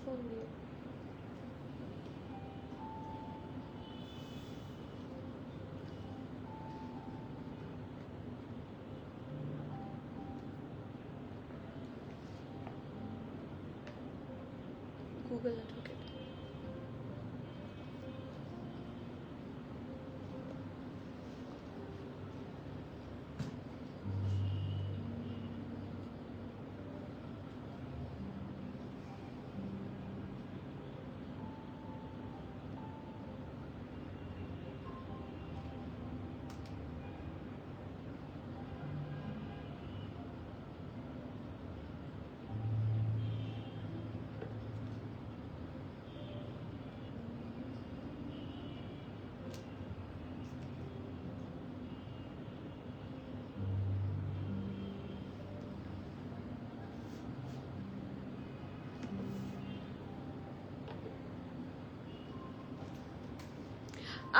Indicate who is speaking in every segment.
Speaker 1: Phone দিয়ে গুগলে ঢুকে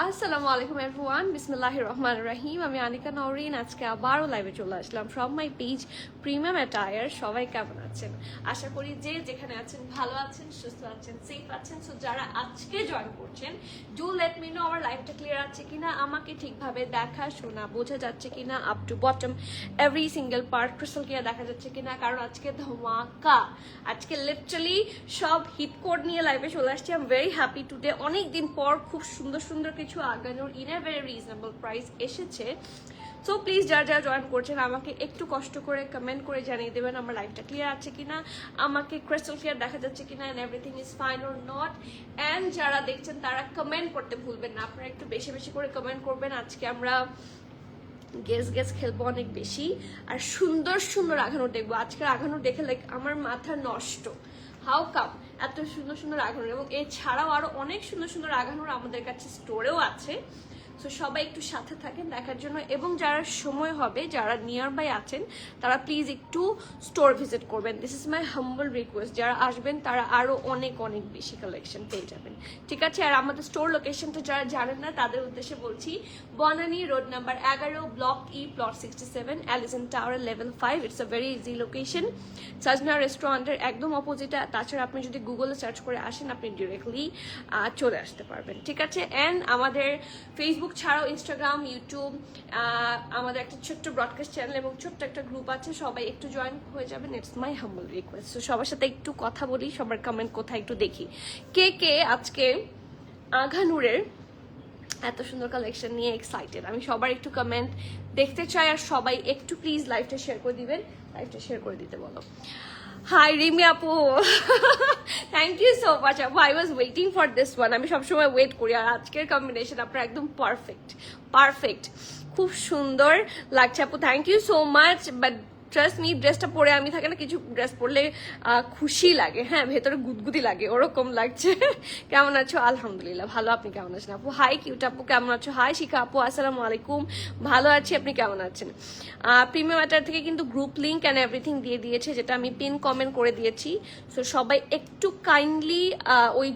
Speaker 1: আসসালামু আলাইকুম এভরিওয়ান, বিসমিল্লাহির রহমানির রহিম। আমি আনিকা নওরিন, আজকে আবারও লাইভে চলে আসলাম from my page premium attire. সবাই কেমন আছেন? আশা করি যে যেখানে আছেন ভালো আছেন, সুস্থ আছেন, সেফ আছেন। সো যারা আজকে জয়েন করছেন, ডু লেট মি নো আমার লাইভটা ক্লিয়ার আছে কিনা, আমাকে ঠিকভাবে দেখা শোনা বোঝা যাচ্ছে কিনা, up to bottom every single part crystal clear দেখা যাচ্ছে কিনা। কারণ আজকে ধামাকা, আজকে লিটারালি সব হিট কোড নিয়ে লাইভে চলে আসছি। I am very happy today. অনেকদিন পর খুব সুন্দর সুন্দর কিছু আগানোর in a very reasonable price এসেছে। সো প্লিজ যারা যারা জয়েন করছেন আমাকে একটু কষ্ট করে কমেন্ট করে জানিয়ে দেবেন আমার লাইভটা ক্লিয়ার আছে কিনা, আমাকে ক্রিস্টাল ক্লিয়ার দেখা যাচ্ছে কিনা, and everything is fine or not. And যারা দেখছেন তারা কমেন্ট করতে ভুলবেন না, আপনারা একটু বেশি বেশি করে কমেন্ট করবেন। আজকে আমরা গেস খেলবো অনেক বেশি, আর সুন্দর সুন্দর আঘানো দেখবো। আজকের আঘানো দেখে লাইক আমার মাথা নষ্ট। হাউ কাম এত সুন্দর সুন্দর আঘানো, এবং এছাড়াও আরো অনেক সুন্দর সুন্দর আঘানোর আমাদের কাছে স্টোরেও আছে। সো সবাই একটু সাথে থাকেন দেখার জন্য, এবং যারা সময় হবে, যারা নিয়ার বাই আছেন, তারা প্লিজ একটু স্টোর ভিজিট করবেন। This is my humble request. যারা আসবেন তারা আরো অনেক অনেক বেশি কালেকশন পেয়ে যাবেন, ঠিক আছে? আর আমাদের স্টোর লোকেশনটা যারা জানেন না তাদের উদ্দেশ্যে বলছি, Banani road number 11, block E, plot 67, Allison tower, level 5। It's a very easy location, Sajna রেস্টুরেন্টের একদম অপোজিটে। তাছাড়া আপনি যদি গুগলে সার্চ করে আসেন, আপনি ডিরেক্টলি চলে আসতে পারবেন, ঠিক আছে? অ্যান্ড আমাদের ফেসবুক ছাড়াও ইনস্টাগ্রাম, ইউটিউব, আমাদের একটা ছোট্ট ব্রডকাস্ট চ্যানেল এবং ছোট্ট একটা গ্রুপ আছে। সবাই একটু জয়েন হয়ে যাবেন, ইটস মাই হাম্বল রিকোয়েস্ট। তো সবার সাথে একটু কথা বলি, সবার কমেন্ট কোথায় একটু দেখি, কে কে আজকে আঘানুরের এত সুন্দর কালেকশন নিয়ে এক্সাইটেড। আমি সবার একটু কমেন্ট দেখতে চাই, আর সবাই একটু প্লিজ লাইভটা শেয়ার করে দিবেন, লাইভটা শেয়ার করে দিতে বলো। হাই রিমি আপু, থ্যাংক ইউ সো মাচ আপু। I was waiting for this one. আমি সবসময় ওয়েট করি, আর আজকের কম্বিনেশন আপনার একদম পারফেক্ট পারফেক্ট, খুব সুন্দর লাগছে আপু। Thank you so much. But trust me, ড্রেসটা পরে আমি থাকে না, কিছু ড্রেস পরলে খুশি লাগে, হ্যাঁ, ভেতরে গুদগুদি লাগে, ওরকম লাগছে। কেমন আছো? আলহামদুলিল্লাহ ভালো, আপনি কেমন আছেন আপু? হাই কিউট আপু, কেমন আছো? হাই শিখা আপু, আসসালামু আলাইকুম, ভালো আছি, আপনি কেমন আছেন? প্রিমিয়াম ম্যাটার থেকে কিন্তু গ্রুপ লিঙ্ক অ্যান্ড এভরিথিং দিয়ে দিয়েছে, যেটা আমি পিন কমেন্ট করে দিয়েছি। সো সবাই একটু কাইন্ডলি ওই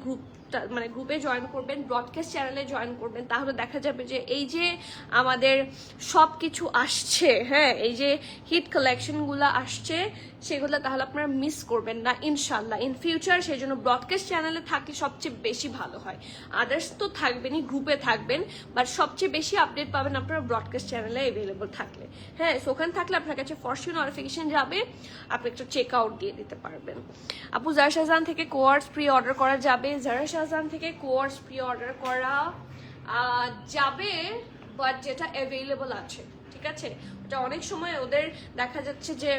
Speaker 1: মানে গ্রুপে জয়েন করবেন, ব্রডকাস্ট চ্যানেলে জয়েন করবেন। তাহলে দেখা যাবে যে এই যে আমাদের সব কিছু আসছে, হ্যাঁ, এই যে হিট কালেকশনগুলো আসছে সেগুলো তাহলে আপনারা মিস করবেন না ইনশাল্লাহ ইন ফিউচার। সেই জন্য ব্রডকাস্ট চ্যানেলে থাকলে সবচেয়ে বেশি ভালো হয়। আদার্স তো থাকবেনই, গ্রুপে থাকবেন, বাট সবচেয়ে বেশি আপডেট পাবেন আপনারা ব্রডকাস্ট চ্যানেলে অ্যাভেলেবল থাকলে, হ্যাঁ। ওখানে থাকলে আপনার কাছে ফরশিও নোটিফিকেশন যাবে, আপনি একটা চেক আউট দিয়ে দিতে পারবেন। আপু জারা শাহজাহান থেকে কোয়ার্টস প্রি অর্ডার করা যাবে? জারা শাহজাহান থেকে কোয়ার্টস প্রি অর্ডার করা যাবে, বাট যেটা অ্যাভেলেবল আছে, ঠিক আছে? ওটা অনেক সময় ওদের দেখা যাচ্ছে যে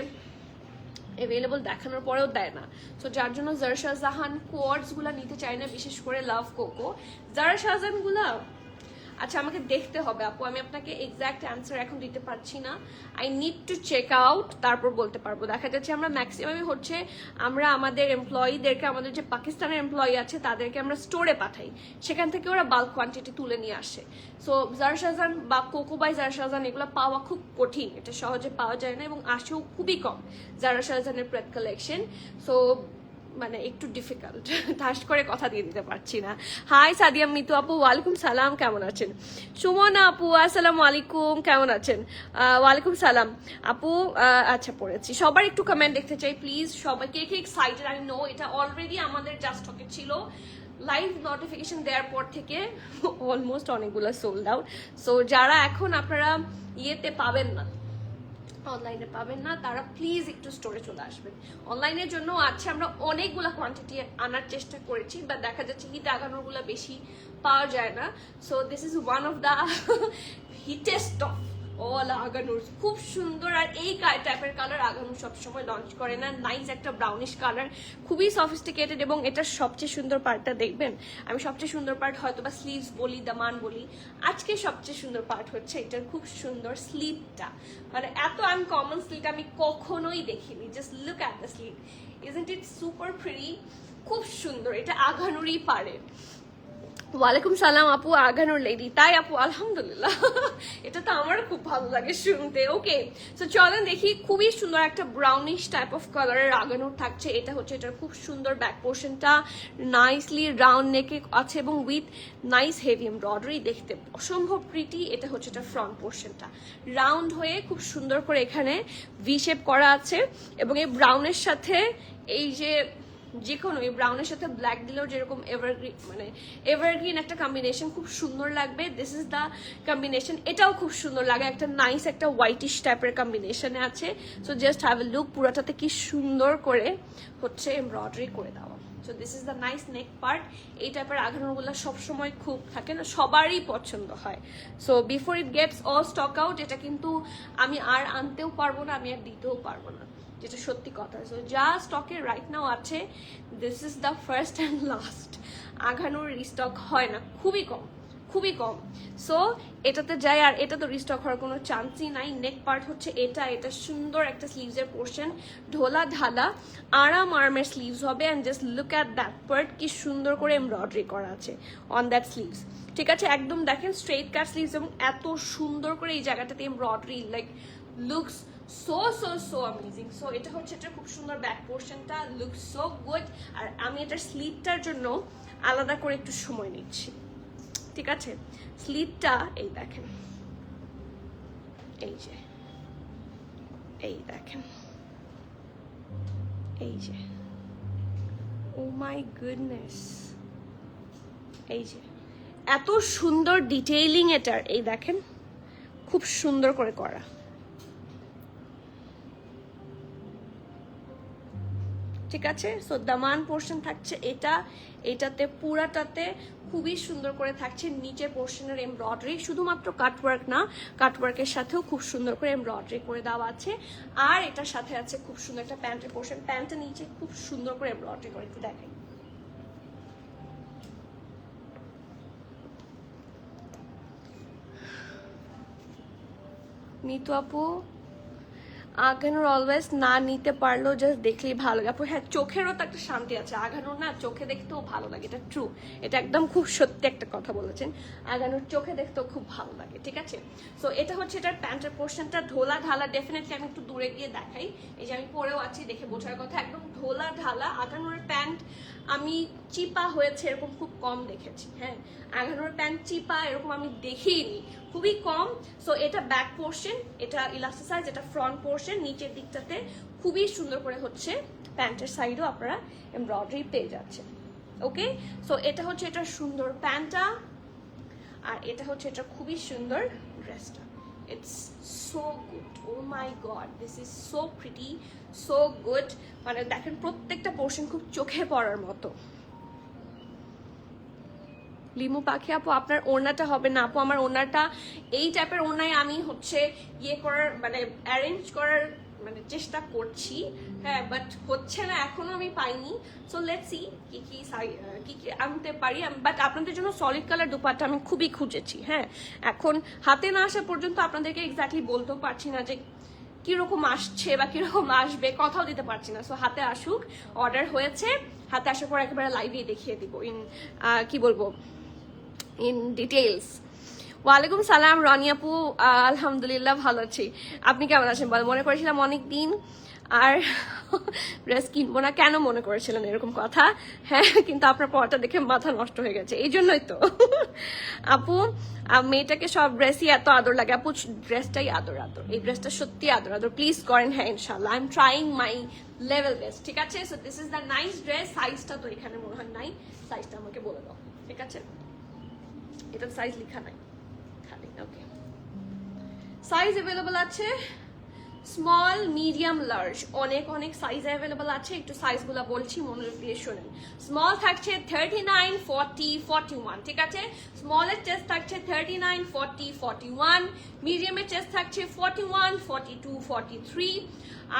Speaker 1: অ্যাভেলেবল দেখানোর পরেও দেয় না। সো যার জন্য জারা শাহজাহান কোয়ার্টসগুলো নিতে চাই না, বিশেষ করে লাভ কোকো। জারা শাহজাহানগুলো আচ্ছা আমাকে দেখতে হবে আপু, আমি আপনাকে এক্সাক্ট অ্যান্সার এখন দিতে পারছি না। I need to check out, তারপর বলতে পারবো। দেখা যাচ্ছে আমরা ম্যাক্সিমামই হচ্ছে আমরা আমাদের এমপ্লয়ীদেরকে, আমাদের যে পাকিস্তানের এমপ্লয়ি আছে তাদেরকে আমরা স্টোরে পাঠাই, সেখান থেকে ওরা বাল্ক কোয়ান্টিটি তুলে নিয়ে আসে। সো জারা শাহজাহান বা কোকো বাই জারা শাহজাহান এগুলো পাওয়া খুব কঠিন, এটা সহজে পাওয়া যায় না, এবং আসেও খুবই কম জারা শাহজাহানের প্রেড কালেকশন। সো মানে একটু ডিফিকাল্ট, ঠাস করে কথা দিয়ে দিতে পারছি না। হাই সাদিয়া মিতু আপু, ওয়ালাইকুম সালাম, কেমন আছেন? সুমনা আপু, আসসালামু আলাইকুম, কেমন আছেন? ওয়ালাইকুম সালাম আপু। আচ্ছা, পড়েছি। সবার একটু কমেন্ট দেখতে চাই প্লিজ, সবাই কে কে এক্সাইটেড। আই নো এটা অলরেডি আমাদের জাস্ট টকে ছিল, লাইভ নোটিফিকেশন দেওয়ার পর থেকে অলমোস্ট অনেকগুলো সোল্ড আউট। সো যারা এখন আপনারা ইয়েতে পাবেন না, অনলাইনে পাবেন না, তারা প্লিজ একটু স্টোরে চলে আসবেন। অনলাইনের জন্য আছে, আমরা অনেকগুলো কোয়ান্টিটি আনার চেষ্টা করেছি, বা দেখা যাচ্ছে হিট আগানোরগুলো বেশি পাওয়া যায় না। So this is one of the hittest of all Aganoor. খুব সুন্দর, আর এই টাইপের কালার আগানু সবসময় লঞ্চ করে না। নাইস একটা ব্রাউনিশ কালার, খুবই সফিস্টিকেটেড। এবং এটার সবচেয়ে সুন্দর পার্টটা দেখবেন, আমি সবচেয়ে সুন্দর পার্ট হয়তো বা স্লিভস বলি, দামান বলি, আজকে সবচেয়ে সুন্দর পার্ট হচ্ছে এটার খুব সুন্দর স্লিভটা। মানে এত আনকমন স্লিভ আমি কখনোই দেখিনি। Just look at the sleeve, isn't it super pretty? খুব সুন্দর, এটা আগানুরই পারে। ওয়ালাইকুম সালাম আপু, আগানোর লেডি, তাই আপু? আলহামদুলিল্লাহ, এটা তো আমারও খুব ভালো লাগে শুনতে। ওকে, সো চলেন দেখি। খুবই সুন্দর একটা ব্রাউনিশ টাইপ অফ কালারের আগানোর থাকছে। এটা হচ্ছে এটার খুব সুন্দর ব্যাক পোর্শনটা, নাইসলি রাউন্ড নেকে আছে এবং উইথ নাইস হেভি এমব্রয়ডারি, দেখতে অসম্ভব প্রিটি। এটা হচ্ছে এটা ফ্রন্ট পোর্শনটা, রাউন্ড হয়ে খুব সুন্দর করে এখানে ভি শেপ করা আছে। এবং এই ব্রাউনের সাথে এই যে কোনো এই ব্রাউনের সাথে ব্ল্যাক দিলেও যেরকম এভারগ্রিন, মানে এভারগ্রিন একটা কম্বিনেশন, খুব সুন্দর লাগবে। দিস ইজ দ্য কম্বিনেশন, এটাও খুব সুন্দর লাগে, একটা নাইস একটা হোয়াইটিশ টাইপের কম্বিনেশনে আছে। So just have a look, পুরাটাতে কি সুন্দর করে হচ্ছে এমব্রয়ডারি করে দেওয়া। So this is the nice neck part. এই টাইপের আঘানোগুলো সবসময় খুব থাকে না, সবারই পছন্দ হয়। So before it gets all stock out, এটা কিন্তু আমি আর আনতেও পারবো না, আমি আর দিতেও পারবো না, যেটা সত্যি কথা। সো যা স্টকে রাইট নাও আছে, this is the first and last. আঘানোর রিস্টক হয় না, খুবই কম, খুবই কম। সো এটাতে যাই, আর এটা তো রিস্টক হওয়ার কোনো চান্সই নাই। নেক পার্ট হচ্ছে এটা সুন্দর একটা স্লিভসের পোর্শন, ঢোলা ঢালা আরামের স্লিভস হবে। And just look at that part, কি সুন্দর করে এমব্রয়ডারি করা আছে অন দ্যাট স্লিভস। ঠিক আছে, একদম দেখেন স্ট্রেট কাট স্লিভস, এবং এত সুন্দর করে এই জায়গাটাতে embroidery, like looks so amazing. So এটা হচ্ছে এটা খুব সুন্দর ব্যাক পোর্শনটা, লুকস সো গুড। আর আমি এটার স্লিভটার জন্য আলাদা করে একটু সময় নিচ্ছি। ঠিক আছে, স্লিভটা এই দেখেন, এই যে, এই দেখেন, এই যে, ও মাই গুডনেস, এই যে এত সুন্দর ডিটেইলিং এটার, এই দেখেন, খুব সুন্দর করে করা। ঠিক আছে, সো দামান পোর্শন থাকছে এটাতে পুরাটাতে খুবই সুন্দর করে থাকছে নিচে পোর্শনের এমব্রয়ডারি, শুধুমাত্র কাটওয়ার্ক না, কাটওয়ার্কের সাথেও খুব সুন্দর করে এমব্রয়ডারি করে দেওয়া আছে। আর এটার সাথে আছে খুব সুন্দর একটা প্যান্টের পোর্শন, প্যান্টের নিচে খুব সুন্দর করে এমব্রয়ডারি করে, একটু দেখাই। মিতু আপু, আঘানোর অলওয়েজ না নিতে পারলেও জাস্ট দেখলেই ভালো লাগে আপু। হ্যাঁ, চোখেরও তো একটা শান্তি আছে, আঘানোর না চোখে দেখতেও ভালো লাগে, এটা ট্রু, এটা একদম খুব সত্যি একটা কথা বলেছেন, আঘানোর চোখে দেখতেও খুব ভালো লাগে। ঠিক আছে, সো এটা হচ্ছে এটার প্যান্টের পোর্শনটা, ঢোলা ঢালা। ডেফিনেটলি আমি একটু দূরে গিয়ে দেখাই, এই যে আমি পরেও আছি, দেখে বোঝার কথা, একদম ঢোলা ঢালা। আঘানোর প্যান্ট আমি চিপা হয়েছে এরকম খুব কম দেখেছি। হ্যাঁ, আঘানোর প্যান্ট চিপা এরকম আমি দেখিনি, খুবই কম। সো এটা ব্যাক পোর্শন, এটা ইলাস্টিসাইজ, এটা ফ্রন্ট পোর্শন, নিচের দিকটাতে খুবই সুন্দর করে হচ্ছে প্যান্টের সাইডও আপনারা এমব্রয়ডারি পেয়ে যাচ্ছেন। ওকে, সো এটা হচ্ছে এটা সুন্দর প্যান্টটা, আর এটা হচ্ছে এটা খুবই সুন্দর ড্রেসটা। It's so good, oh my god, this is so pretty, so good. মানে দেখেন প্রত্যেকটা পোর্শন খুব চোখে পড়ার মতো। লিমু পাখি আপু, আপনার ওড়নাটা হবে না আপু? আমার ওড়নাটা এই টাইপের ওড়নায় আমি হচ্ছে ইয়ে করার, মানে অ্যারেঞ্জ করার মানে চেষ্টা করছি, হ্যাঁ, বাট হচ্ছে না, এখনো আমি পাইনি। সো লেটস সি কি কি আনতে পারি। বাট আপনাদের জন্য সলিড কালার দুপাট্টা আমি খুবই খুঁজেছি। হ্যাঁ, এখন হাতে না আসা পর্যন্ত আপনাদেরকে এক্স্যাক্টলি বলতেও পারছি না যে কিরকম আসছে বা কিরকম আসবে, কথাও দিতে পারছি না। সো হাতে আসুক, অর্ডার হয়েছে, হাতে আসার পর একেবারে লাইভে দেখিয়ে দিব ইন কি বলবো, ইন ডিটেইলস। ওয়ালাইকুম সালাম রনি আপু, আলহামদুলিল্লাহ ভালো আছি, আপনি কেমন আছেন বল? মনে করেছিলাম অনেক দিন আর ড্রেস কিনবো না কেন মনে করেছিলেন এরকম কথা? হ্যাঁ, কিন্তু আপনার পড়াটা দেখে মাথা নষ্ট হয়ে গেছে, এই জন্যই তো। আপু মেয়েটাকে সব ড্রেসই এত আদর লাগে। আপু ড্রেসটাই আদর আদর, এই ড্রেসটা সত্যি আদর আদর, প্লিজ করেন। হ্যাঁ ইনশাল্লাহ, I am trying my level best, ঠিক আছে? So this is the nice dress. সাইজটা তো এখানে মনে হয় নাই, সাইজটা আমাকে বলে দাও, ঠিক আছে? এটার সাইজ লেখা নাই খালি, ওকে। সাইজ অ্যাভেলেবল আছে স্মল, মিডিয়াম, লার্জ, অনেক অনেক সাইজ অ্যাভেলেবল আছে। একটু সাইজগুলো বলছি, মনোযোগ দিয়ে শোনেন। স্মল থাকছে 39, 40, 41, ঠিক আছে? স্মলের চেস্ট থাকছে 39, 40, 41, মিডিয়ামের চেস্ট থাকছে 41, 42, 43,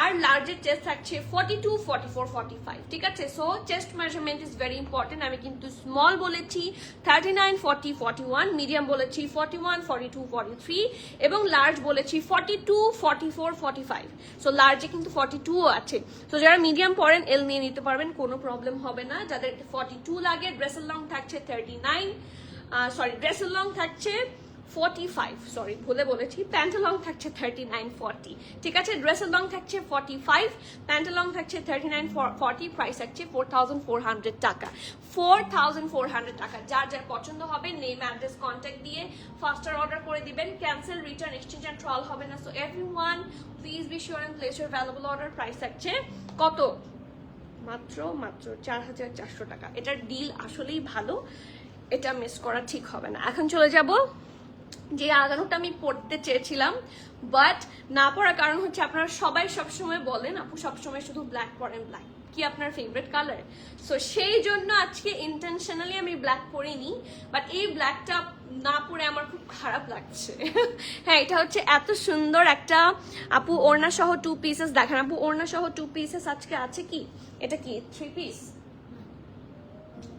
Speaker 1: আর লার্জের চেস্ট থাকছে 42, 44, 45, ঠিক আছে? So chest measurement is very important. আমি কিন্তু স্মল বলেছি 39, 40, 41, মিডিয়াম বলেছি 41, 42, 43, এবং লার্জ বলেছি 42, 44, 45। সো লার্জে কিন্তু 42 আছে। সো যারা মিডিয়াম পরেন এল নিয়ে নিতে পারবেন, কোনো প্রবলেম হবে না। যাদের 42 লাগে, ড্রেসের লং থাকছে 39, ড্রেসের লং থাকছে 45, ভুলে বলেছি, প্যান্টের লং থাকছে 39, 40, ঠিক আছে? ড্রেসের লং থাকছে 45, প্যান্টের লং থাকছে 39, 40, প্রাইস থাকছে 4400 টাকা। 4400 টাকা। যার যার পছন্দ হবে নেম, অ্যাড্রেস, কন্ট্যাক্ট দিয়ে ফাস্টার অর্ডার করে দিবেন। Cancel, return, exchange and trial হবে না। So everyone please be sure and place your valuable order. Price থাকছে কত? মাত্র 4400 টাকা। এটার ডিল আসলেই ভালো, এটা মিস করা ঠিক হবে না। এখন চলে যাব যে আগানোটা আমি পড়তে চেয়েছিলাম, বাট না পড়ার কারণ হচ্ছে আপনারা সবাই সবসময় বলেন আপু সবসময় শুধু ব্ল্যাক পরেন, ব্ল্যাক কি আপনার ফেভারিট কালার? সো সেই জন্য আজকে ইন্টেনশনালি আমি ব্ল্যাক পরিনি, বাট এই ব্ল্যাকটা না পরে আমার খুব খারাপ লাগছে। হ্যাঁ, এটা হচ্ছে এত সুন্দর একটা, আপু ওড়না সহ 2 পিসেস দেখেন। আপু ওড়না সহ 2 পিসেস আজকে আছে কি? এটা কি 3 পিস?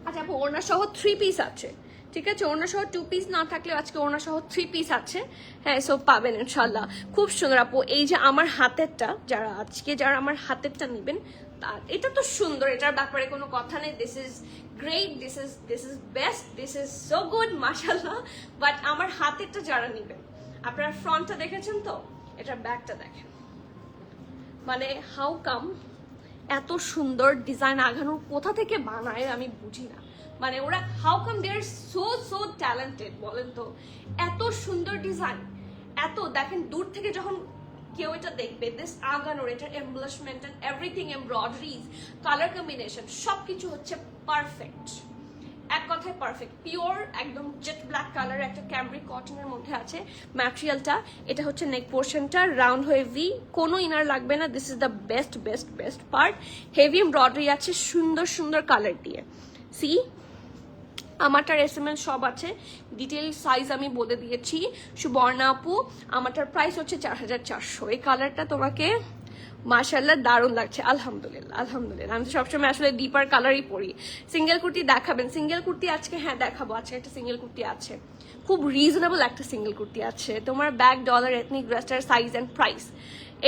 Speaker 1: আচ্ছা আপু ওড়না সহ 3 পিস আছে, ঠিক আছে? ওড়না সহ 2 পিস না থাকলেও আজকে ওড়না সহ 3 পিস আছে। হ্যাঁ, সো পাবেন ইনশাল্লাহ। খুব সুন্দর আপু। এই যে আমার হাতেরটা, যারা আমার হাতেরটা নেবেন, এটা তো সুন্দর, এটার ব্যাপারে কোনো কথা নেই। This is great, this is best, this is so good, মাশাআল্লাহ। বাট আমার হাতেরটা যারা নেবেন, আপনারা ফ্রন্টটা দেখেছেন তো, এটার ব্যাকটা দেখেন। মানে হাউ কাম এত সুন্দর ডিজাইন আগানোর কোথা থেকে বানায় আমি বুঝি না। মানে ওরা how come they are so talented বলেন তো? এত সুন্দর ডিজাইন, এত দেখেন দূর থেকে যখন কেউ এটা দেখবে, দিস আগানোর, এটার embellishment and everything, embroideries, colour combination সবকিছু হচ্ছে পারফেক্ট। এক কথায় পারফেক্ট, পিওর একদম জেট ব্ল্যাক কালার, একটা ক্যামব্রিক কটনের মধ্যে আছে ম্যাটেরিয়ালটা। এটা হচ্ছে নেক পোর্শনটা, রাউন্ড হয়ে ভি, কোনো ইনার লাগবে না। This is the best best best part. Heavy embroidery আছে সুন্দর সুন্দর কালার দিয়ে। সি আমারটার এসএমএল সব আছে, ডিটেল সাইজ আমি বলে দিয়েছি। সুবর্ণা আপু আমারটার প্রাইস হচ্ছে 4400। এই কালারটা তোমাকে মাশাআল্লাহ দারুণ লাগছে। আলহামদুলিল্লাহ আলহামদুলিল্লাহ। আমি তো সবসময় আসলে ডিপার কালারই পরি। সিঙ্গেল কুর্তি দেখাবেন? সিঙ্গেল কুর্তি আজকে হ্যাঁ দেখাবো। আজকে একটা সিঙ্গেল কুর্তি আছে, খুব রিজনেবল একটা সিঙ্গেল কুর্তি আছে। তোমার ব্যাগ, ডলার, এথনিক ড্রেসটার সাইজ অ্যান্ড প্রাইস,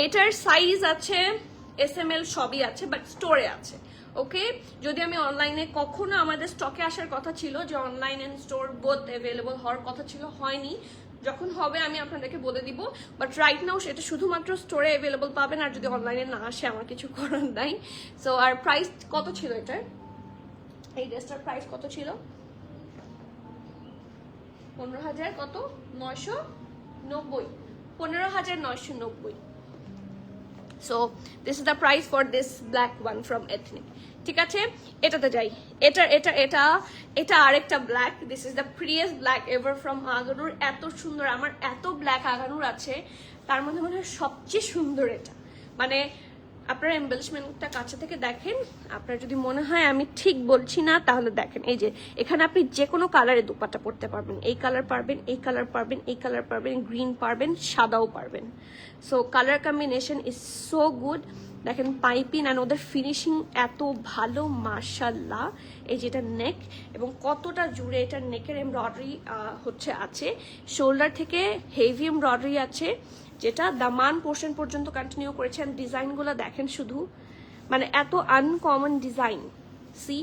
Speaker 1: এটার সাইজ আছে এসএমএল সবই আছে, বাট স্টোরে আছে। ওকে, যদি আমি অনলাইনে, কখনো আমাদের স্টকে আসার কথা ছিল যে online and store both available হওয়ার কথা ছিল, হয়নি। যখন হবে আমি আপনাদেরকে বলে দিব, বাট রাইট নাও সেটা শুধুমাত্র স্টোরে অ্যাভেলেবল পাবেন। আর যদি অনলাইনে না আসে আমার কিছু করার নাই। সো আর প্রাইস কত ছিল এটার? এই ড্রেসটার প্রাইস কত ছিল? 15,000 কত? 990, 15,990। So this is the price for this black one from ethnic, ঠিক আছে? এটাতে যাই। এটা আরেকটা black. This is the prettiest black ever from Aganoor. এত সুন্দর, আমার এত ব্ল্যাক আগানুর আছে, তার মধ্যে মনে হয় সবচেয়ে সুন্দর এটা। মানে আপনার এমবেলিশমেন্টটা কাছে থেকে দেখেন, আপনার যদি মনে হয় আমি ঠিক বলছি না তাহলে দেখেন। এই যে এখানে আপনি যে কোনো কালারে দুপাট্টা পরতে পারবেন। এই কালার পারবেন, এই কালার পারবেন, এই কালার পারবেন, গ্রিন পারবেন, সাদাও পারবেন। So colour combination is so good. দেখেন পাইপিং অ্যান্ড ওদের ফিনিশিং এত ভালো, মাশাআল্লাহ। এই যেটা নেক, এবং কতটা জুড়ে এটা নেকের এমব্রয়ডারি হচ্ছে আছে। শোল্ডার থেকে হেভি এমব্রয়ডারি আছে, যেটা দামান পোর্শন পর্যন্ত কন্টিনিউ করেছেন। ডিজাইনগুলো দেখেন শুধু, মানে এত আনকমন ডিজাইন। সি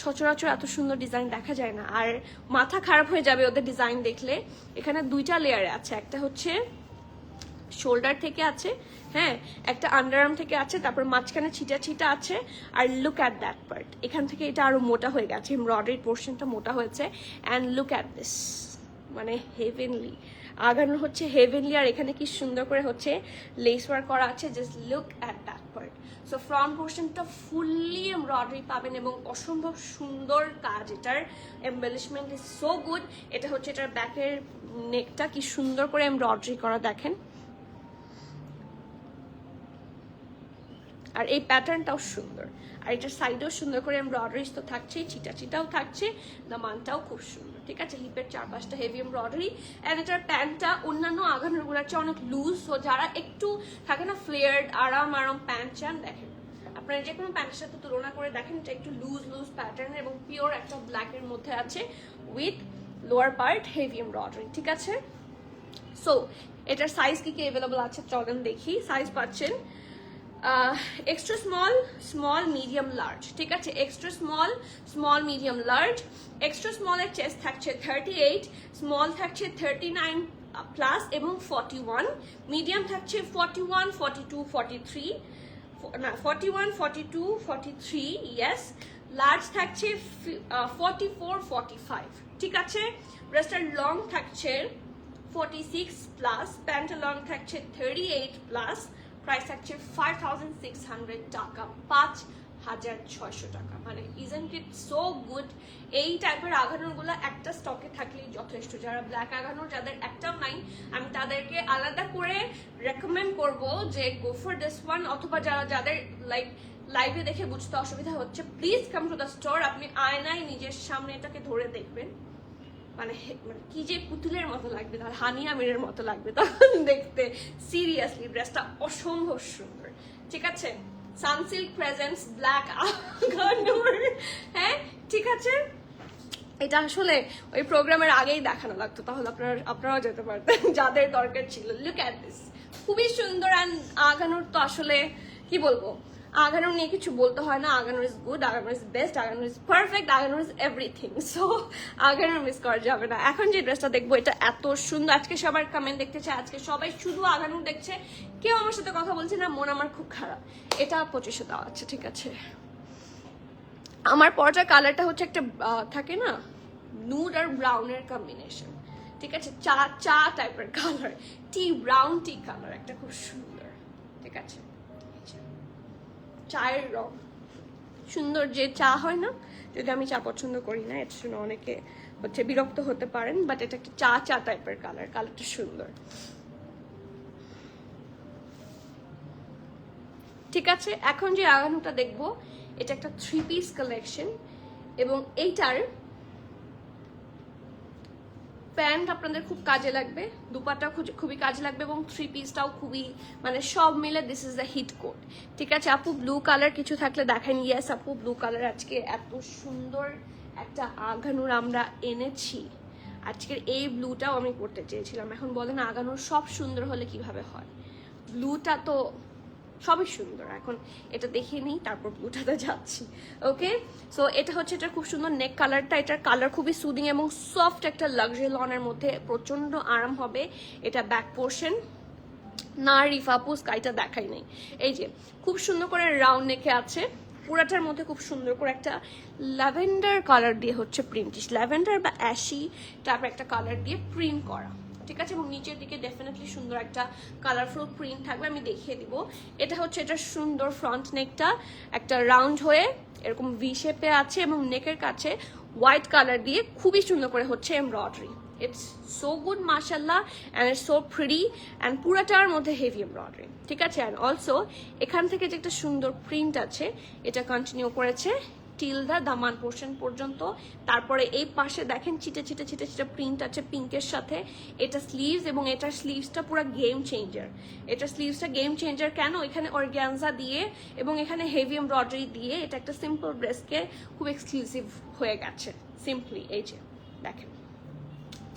Speaker 1: সচরাচর এত সুন্দর ডিজাইন দেখা যায় না, আর মাথা খারাপ হয়ে যাবে ওদের ডিজাইন দেখলে। এখানে 2টা লেয়ারে আছে, একটা হচ্ছে শোল্ডার থেকে আছে, হ্যাঁ, একটা আন্ডারআর্ম থেকে আছে, তারপর মাঝখানে ছিটা ছিটা আছে, আর লুক অ্যাট দ্যাট পার্ট, এখান থেকে এটা আরো মোটা হয়ে গেছে, এমব্রয়ডারি পোর্শনটা মোটা হয়েছে। অ্যান্ড লুক অ্যাট দিস, মানে হেভেনলি আগানো হচ্ছে, হেভেনলি। আর এখানে কি সুন্দর করে হচ্ছে লেস ওয়ার্ক করা আছে, just look at that part. So front পোর্শনটা ফুললি এমব্রয়ডারি পাবেন এবং অসম্ভব সুন্দর কাজ, এটার এমবেলিশমেন্ট ইজ সো গুড। এটা হচ্ছে এটার ব্যাকের নেকটা কি সুন্দর করে এমব্রয়ডারি করা দেখেন, আর এই প্যাটার্নটাও সুন্দর, আর এটার সাইডেও সুন্দর করে এমব্রয়ডারিজ তো থাকছেই, চিটা চিটাও থাকছে, দামানটাও খুব সুন্দর, ঠিক আছে। হিপের চারপাশটা হেভি এমব্রয়ডারি। অ্যান্ড এটার প্যান্টটা অন্যান্য আগানোরগুলোর চেয়ে অনেক লুজ, সো যারা একটু থাকে না ফ্লেয়ার্ড আরাম আরাম প্যান্ট চান, দেখেন আপনারা যে কোনো প্যান্টের সাথে তুলনা করে দেখেন, এটা একটু লুজ লুজ প্যাটার্নের এবং পিওর একটা ব্ল্যাকের মধ্যে আছে with lower part heavy embroidery, ঠিক আছে। সো এটার সাইজ কি কি অ্যাভেলেবল আছে চলেন দেখি। সাইজ পাচ্ছেন extra small, small, medium, large, ঠিক আছে। Extra small, small, medium, large. Extra স্মলের চেস্ট থাকছে 38, স্মল থাকছে 39 প্লাস এবং 41, মিডিয়াম থাকছে 41, 42, 43, না 41, 42, 43, ইয়েস। লার্জ থাকছে 44, 45, ঠিক আছে। ব্রেস্টার লং থাকছে 46 প্লাস, প্যান্টের লং থাকছে 38 প্লাস, প্রাইস থাকছে 5600 টাকা, 5600 টাকা। মানে ইজন্ট ইট সো গুড? এই টাইপের আঘানোরগুলো একটা স্টকে থাকলেই যথেষ্ট। যারা ব্ল্যাক আঘানোর যাদের একটাও নাই, আমি তাদেরকে আলাদা করে রেকমেন্ড করব যে গো ফর দিস ওয়ান, অথবা যাদের লাইক লাইভে দেখে বুঝতে অসুবিধা হচ্ছে, please come to the store. আপনি আয়নায় নিজের সামনে এটাকে ধরে দেখবেন, মানে কি যে পুতুলের মতো লাগবে, তার হানি আমিরের মতো লাগবে তখন দেখতে। সিরিয়াসলি ড্রেসটা অসম্ভব সুন্দর, ঠিক আছে। সানসিল্ক প্রেজেন্টস ব্ল্যাক আগানোর, হ্যাঁ ঠিক আছে। এটা আসলে ওই প্রোগ্রামের আগেই দেখানো লাগতো, তাহলে আপনারাও যেতে পারতেন যাদের দরকার ছিল। লুক অ্যাট দিস, খুবই সুন্দর। অ্যান্ড আগানোর তো আসলে কি বলবো, আগানোর নিয়ে কিছু বলতে হয় না। আগানোর ইজ গুড, আগানোর ইজ বেস্ট, আগানোর ইজ পারফেক্ট, আগানোর ইজ এভরিথিং। সো আগানোর মিস করা যাবে না। এখন যে ড্রেসটা দেখবো এটা এত সুন্দর, আজকে সবার কমেন্ট দেখতে চাই, আজকে সবাই শুধু আগানোর দেখছে, কেউ আমার সাথে কথা বলছে না, মন আমার খুব খারাপ। এটা 2500 দেওয়া আছে, ঠিক আছে। আমার পরটার কালারটা হচ্ছে একটা থাকে না নুড আর ব্রাউনের কম্বিনেশন, ঠিক আছে। চা চা টাইপের কালার, টি ব্রাউন টি কালার, একটা খুব সুন্দর, ঠিক আছে। চায়ের রং সুন্দর, যে চা হয় না, যদি আমি চা পছন্দ করি না, এর জন্য অনেকে হচ্ছে বিরক্ত হতে পারেন, বাট এটা একটা চা চা টাইপের কালার, কালারটা সুন্দর, ঠিক আছে। এখন যে আগানোটা দেখবো এটা একটা 3 পিস কালেকশন, এবং এইটার প্যান্ট আপনাদের খুব কাজে লাগবে, দুপাটা খুবই কাজে লাগবে, এবং 3 পিসটাও খুবই, মানে সব মিলে this is the hit code, ঠিক আছে। আপু ব্লু কালার কিছু থাকলে দেখেন। ইয়েস আপু, ব্লু কালার আজকে এত সুন্দর একটা আগানোর আমরা এনেছি। আজকের এই ব্লুটাও আমি করতে চেয়েছিলাম। এখন বলেন আগানোর সব সুন্দর হলে কিভাবে হয়? ব্লুটা তো সবই সুন্দর। এখন এটা দেখে নিই, তারপর ব্লুটাতে যাচ্ছি। ওকে, সো এটা হচ্ছে এটা খুব সুন্দর নেক কালারটা। এটার কালার খুবই সুদিং এবং সফট, একটা লাক্সারি লনের মধ্যে প্রচন্ড আরাম হবে। এটা ব্যাক পোর্শন না, রিফাপু স্কাইটা দেখাই নেই। এই যে খুব সুন্দর করে রাউন্ড নেকে আছে, পুরাটার মধ্যে খুব সুন্দর করে একটা ল্যাভেন্ডার কালার দিয়ে হচ্ছে প্রিন্টিশ, ল্যাভেন্ডার বা অ্যাশি টাইপের একটা কালার দিয়ে প্রিন্ট করা, ঠিক আছে। এবং নিচের দিকে ডেফিনেটলি সুন্দর একটা কালারফুল প্রিন্ট থাকবে, আমি দেখিয়ে দিব। এটা হচ্ছে এটা সুন্দর ফ্রন্ট নেকটা একটা রাউন্ড হয়ে এরকম ভি শেপে আছে, এবং নেকের কাছে হোয়াইট কালার দিয়ে খুবই সুন্দর করে হচ্ছে এমব্রয়ডারি। ইটস সো গুড মাশাল্লাহ, and it's so pretty, and পুরাটার মধ্যে হেভি এমব্রয়ডারি, ঠিক আছে। অ্যান্ড অলসো এখান থেকে যে একটা সুন্দর প্রিন্ট আছে, এটা কন্টিনিউ করেছে টিল দা দামান পোর্শন পর্যন্ত। তারপরে এই পাশে দেখেন চিটে চিটে চিটে চিটে প্রিন্ট আছে পিঙ্কের সাথে। এটা স্লিভস, এবং এটার স্লিভসটা পুরো গেম চেঞ্জার। এটার স্লিভসটা গেম চেঞ্জার কেন? এখানে অর্গ্যানজা দিয়ে এবং এখানে হেভি এমব্রয়ডারি দিয়ে এটা একটা সিম্পল ড্রেসকে খুব এক্সক্লুসিভ হয়ে গেছে সিম্পলি। এই যে দেখেন,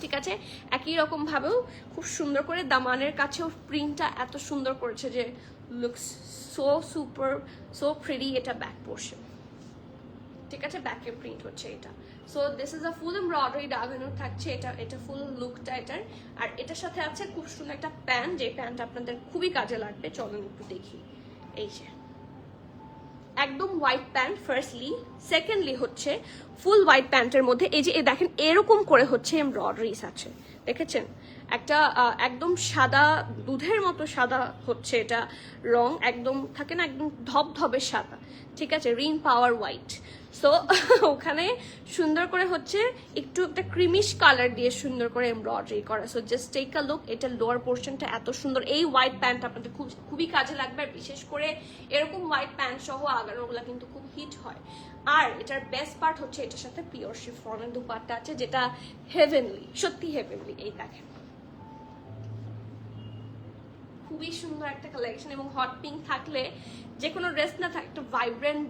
Speaker 1: ঠিক আছে। একই রকম ভাবেও খুব সুন্দর করে দামানের কাছেও প্রিন্টটা এত সুন্দর করেছে যে looks so super, so pretty. এটা ব্যাক পোর্শন, ঠিক আছে, ব্যাকের প্রিন্ট হচ্ছে এটা। So this is a full embroidery আগানো থাকছে, এটা ফুল লুকটা এটার। আর এটার সাথে আছে খুব সুন্দর একটা প্যান্ট, যে প্যান্ট আপনাদের খুবই কাজে লাগবে। চলুন একটু দেখি। এই যে একদম হোয়াইট প্যান্ট ফার্স্টলি, সেকেন্ডলি হচ্ছে ফুল হোয়াইট প্যান্টের মধ্যে এই যে দেখেন এরকম করে হচ্ছে এমব্রয়ডারিস আছে, দেখেছেন? একটা একদম সাদা, দুধের মতো সাদা হচ্ছে এটা রং, একদম থাকে না একদম ধবধবে সাদা, ঠিক আছে, রিন পাওয়ার হোয়াইট। সো ওখানে সুন্দর করে হচ্ছে একটু একটা ক্রিমিশ কালার দিয়ে সুন্দর করে এমব্রয়ডারি করা। So just take a look, এটা লোয়ার পোর্শনটা এত সুন্দর। এই হোয়াইট প্যান্ট আপনাদের খুবই কাজে লাগবে, আর বিশেষ করে এরকম হোয়াইট প্যান্ট সহ আগানোগুলো কিন্তু খুব হিট হয়। আর এটার বেস্ট পার্ট হচ্ছে এটার সাথে পিওর শিফনের দুপাট্টা আছে, যেটা হেভেনলি, সত্যি হেভেনলি। এই দেখেন খুবই সুন্দর একটা কালেকশন, এবং হট পিঙ্ক থাকলে যে কোনো ড্রেস না থাকে একটা ভাইব্রেন্ট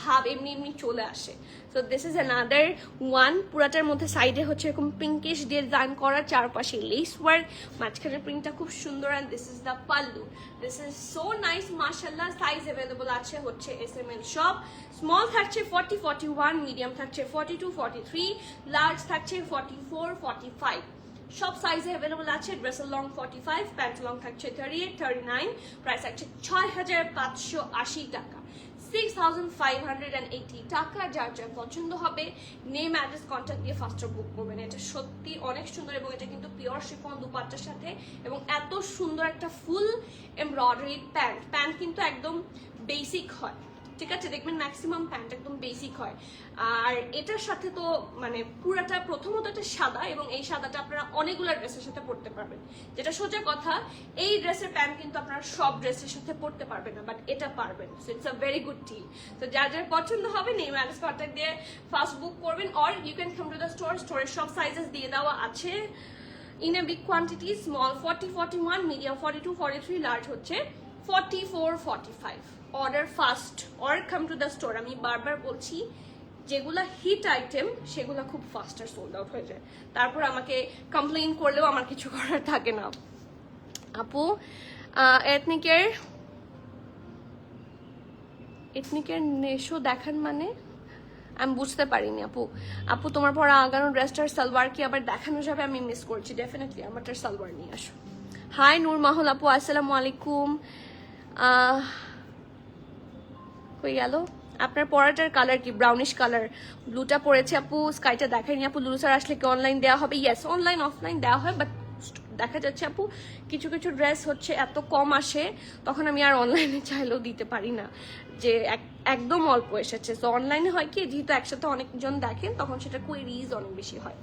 Speaker 1: ভাব এমনি এমনি চলে আসে। So this is another one. পুরাটার মধ্যে সাইডে হচ্ছে এরকম পিঙ্কিশ ডিজাইন করা, চারপাশে লেস ওয়ার্ক, মাঝখানের প্রিন্টটা খুব সুন্দর। And this is the pallu. This is so nice মাশাআল্লাহ। সাইজ অ্যাভেলেবল আছে হচ্ছে SML সব। স্মল থাকছে 40, 41, মিডিয়াম থাকছে 42, 43, লার্জ থাকছে 44, 45। সব সাইজে অ্যাভেলেবল আছে। ড্রেসের লং 45, প্যান্ট লং থাকছে 38, 39। প্রাইস থাকছে 6580 টাকা, 6580 টাকা। যার যার পছন্দ হবে নেম, অ্যাড্রেস, কন্ট্যাক্ট দিয়ে ফার্স্টে বুক করবেন। এটা সত্যি অনেক সুন্দর, এবং এটা কিন্তু পিওর শিফন দুপাট্টার সাথে, এবং এত সুন্দর একটা ফুল এমব্রয়ডারি প্যান্ট কিন্তু একদম বেসিক হয়, ঠিক আছে? দেখবেন ম্যাক্সিমাম প্যান্ট একদম বেসিক হয়। আর এটার সাথে তো মানে পুরাটা, প্রথমত এটা সাদা, এবং এই সাদাটা আপনারা অনেকগুলো ড্রেসের সাথে পরতে পারবেন, যেটা সোজা কথা। এই ড্রেসের প্যান্ট কিন্তু আপনারা সব ড্রেসের সাথে পরতে পারবেন না, বাট এটা পারবেন। So it's a very good team. তো যার যার পছন্দ হবে নেম, অ্যাড্রেস, কন্ট্যাক্ট দিয়ে ফার্স্ট বুক করবেন, or you can come to the store. স্টোরের সব সাইজেস দিয়ে দেওয়া আছে in a big quantity. Small 40, 41, medium 42, 43, large হচ্ছে 44, 45। Order fast or come to the store. আমি বারবার বলছি, যেগুলা হিট আইটেম সেগুলো খুব ফাস্টার সোল্ড আউট হয়ে যায়, তারপর আমাকে কমপ্লেইন করলেও আমার কিছু করার থাকে না। আপু এথনিকের নেশো দেখান মানে আমি বুঝতে পারিনি আপু। আপু তোমার পর আগানো ড্রেসটার সালোয়ার কি আবার দেখানো যাবে? আমি মিস করছি, ডেফিনেটলি আমারটার সালোয়ার নিয়ে আসো। হাই নূর মাহল আপু, আসসালামু আলাইকুম। হয়ে গেল আপনার পরাটার কালার কি? ব্রাউনিশ কালার, ব্লুটা পরেছে আপু, স্কাইটা দেখায়নি আপু। লুলু স্যার আসলে কি অনলাইন দেওয়া হবে? ইয়েস, অনলাইন অফলাইন দেওয়া হয়, বাট দেখা যাচ্ছে আপু কিছু কিছু ড্রেস হচ্ছে এত কম আসে, তখন আমি আর অনলাইনে চাইলেও দিতে পারি না, যে একদম অল্প এসেছে। সো অনলাইনে হয় কি, যেহেতু একসাথে অনেকজন দেখেন তখন সেটা কোয়েরিজ অনেক বেশি হয়।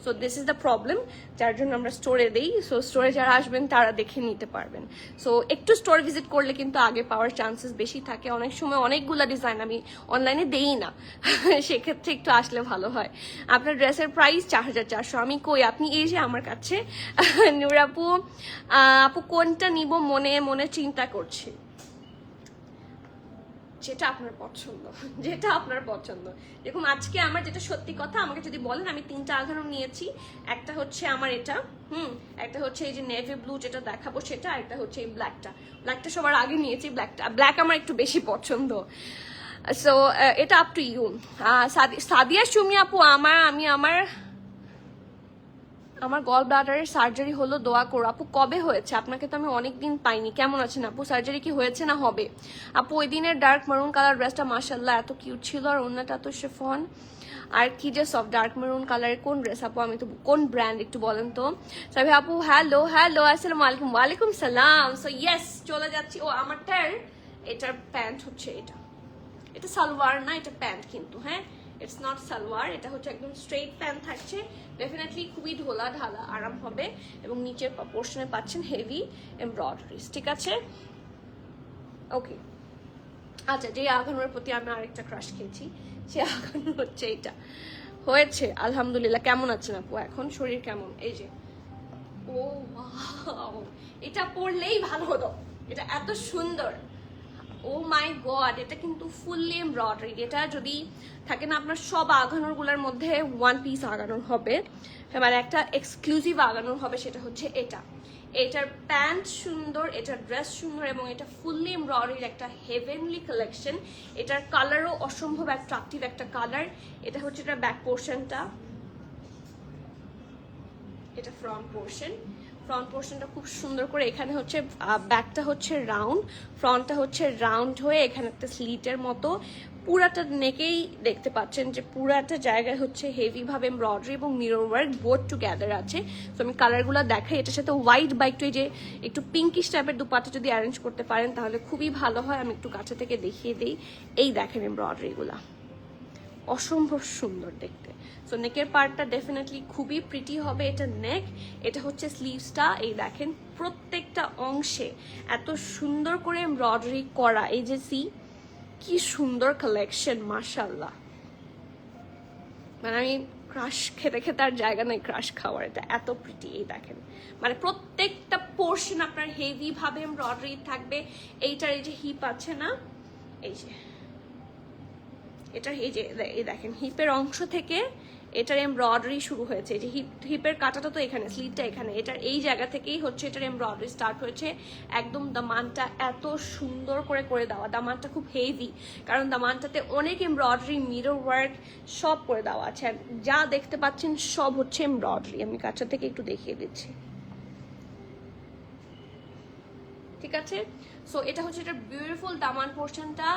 Speaker 1: So this is the problem, যার জন্য আমরা স্টোরে দিই। সো স্টোরে যারা আসবেন তারা দেখে নিতে পারবেন। সো একটু স্টোর ভিজিট করলে কিন্তু আগে পাওয়ার চান্সেস বেশি থাকে। অনেক সময় অনেকগুলা ডিজাইন আমি অনলাইনে দেই না, সেক্ষেত্রে একটু আসলে ভালো হয়। আপনার ড্রেসের প্রাইস 4400। আমি কই, আপনি এই যে আমার কাছে। নূর আপু, আপু কোনটা নিব মনে মনে চিন্তা করছি। যেটা আপনার পছন্দ, যেটা আপনার পছন্দ। দেখুন আজকে আমার যেটা সত্যি কথা, আমাকে যদি বলেন, আমি 3টা আঘানো নিয়েছি। একটা হচ্ছে আমার এটা, একটা হচ্ছে এই যে নেভি ব্লু যেটা দেখাবো সেটা, একটা হচ্ছে এই ব্ল্যাকটা সবার আগে নিয়েছি। ব্ল্যাক আমার একটু বেশি পছন্দ। সো এটা up to you. Sadia Sumi আপু, আমার গল ব্লাডারের সার্জারি হলো, দোয়া করো আপু। কবে হয়েছে? আপনাকে তো আমি অনেকদিন পাইনি। কেমন আছেন আপু? সার্জারি কি হয়েছে না হবে? আপু ওই দিনের ডার্ক মেরুন কালার ড্রেসটা মাশাআল্লাহ এত কিউট ছিল, আর অন্যটা তো শিফন। আর কি যে সফট ডার্ক মেরুন কালারের কোন ড্রেস আপু? আমি তো কোন ব্র্যান্ড একটু বলেন তো। সাবি আপু হ্যালো আসসালামু আলাইকুম। ওয়ালাইকুম সালাম। সো ইয়েস, চলে যাচ্ছি। ও আমারটার এটার প্যান্ট হচ্ছে এটা সালোয়ার না, এটা প্যান্ট কিন্তু, হ্যাঁ ইটস নট সালোয়ার। এটা হচ্ছে একদম স্ট্রেট প্যান্ট থাকছে, ডেফিনেটলি খুবই ঢোলা ঢালা আরাম হবে, এবং নিচের পোর্শনে পাচ্ছেন হেভি এমব্রয়ডারিজ, ঠিক আছে? ওকে, আচ্ছা, যে আঘানোর প্রতি আমি আরেকটা ক্রাশ খেয়েছি, সে আঘানো হচ্ছে এটা। হয়েছে আলহামদুলিল্লাহ। কেমন আছেন আপু এখন? শরীর কেমন? এই যে ও ওয়াও, এটা পরলেই ভালো হতো, এটা এত সুন্দর। ও মাই গড, এটা কিন্তু ফুললি এমব্রয়ডারি। এটা যদি থাকে না আপনার সব আগানোর গুলার মধ্যে ওয়ান পিস আগানোর হবে, মানে একটা এক্সক্লুসিভ আগানোর হবে, সেটা হচ্ছে এটা। এটার প্যান্ট সুন্দর, এটার ড্রেস সুন্দর, এবং এটা ফুললি এমব্রয়ডারির একটা হেভেনলি কালেকশন। এটার কালারও অসম্ভব অ্যাট্রাকটিভ একটা কালার। এটা হচ্ছে এটার ব্যাক পোর্শনটা, এটা ফ্রন্ট পোর্শন। ফ্রন্ট পোর্শনটা খুব সুন্দর করে, এখানে হচ্ছে ব্যাকটা হচ্ছে রাউন্ড, ফ্রন্টটা হচ্ছে রাউন্ড হয়ে এখানে একটা স্লিটের মতো। পুরাটা নেকেই দেখতে পাচ্ছেন যে পুরাটা জায়গায় হচ্ছে হেভি ভাবে এমব্রয়ডারি এবং মিরর ওয়ার্ক বোথ টুগেদার আছে। তো আমি কালারগুলো দেখাই। এটার সাথে হোয়াইট বা একটু এই যে একটু পিঙ্কিশ টাইপের দুপাটা যদি অ্যারেঞ্জ করতে পারেন তাহলে খুবই ভালো হয়। আমি একটু কাছে থেকে দেখিয়ে দিই। এই দেখেন এমব্রয়ডারিগুলা অসম্ভব সুন্দর দেখতে। সো নেকের পার্টটা ডেফিনেটলি খুবই প্রিটি হবে। এটা নেক, এটা হচ্ছে স্লিভসটা। এই দেখেন প্রত্যেকটা অংশে এত সুন্দর করে এমব্রয়ডারি করা। এই যে সি কি সুন্দর কালেকশন, মাশাআল্লাহ। মানে আমি ক্রাশ খেতে খেতে আর জায়গা নেই ক্রাশ খাওয়ার, এটা এত প্রিটি। এই দেখেন মানে প্রত্যেকটা পোর্শন আপনার হেভি ভাবে এমব্রয়ডারি থাকবে। এইটার এই যে হিপ আছে না, এই যে এটা, এই যে এই দেখেন হিপের অংশ থেকে এটার এমব্রয়ডারি শুরু হয়েছে। এই যে হিপের কাটাটা তো এখানে, স্লিভটা এখানে, এটার এই জায়গা থেকেই হচ্ছে এটার এমব্রয়ডারি স্টার্ট হয়েছে। একদম দামানটা এত সুন্দর করে করে দেওয়া। দামানটা খুব হেভি, কারণ দামানটাতে অনেক এমব্রয়ডারি, মিরর ওয়ার্ক সব করে দেওয়া আছে। আর যা দেখতে পাচ্ছেন সব হচ্ছে এমব্রয়ডারি। আমি কাছে থেকে একটু দেখিয়ে দিচ্ছি, ঠিক আছে? সো এটা হচ্ছে এটা বিউটিফুল দামান পোর্শনটা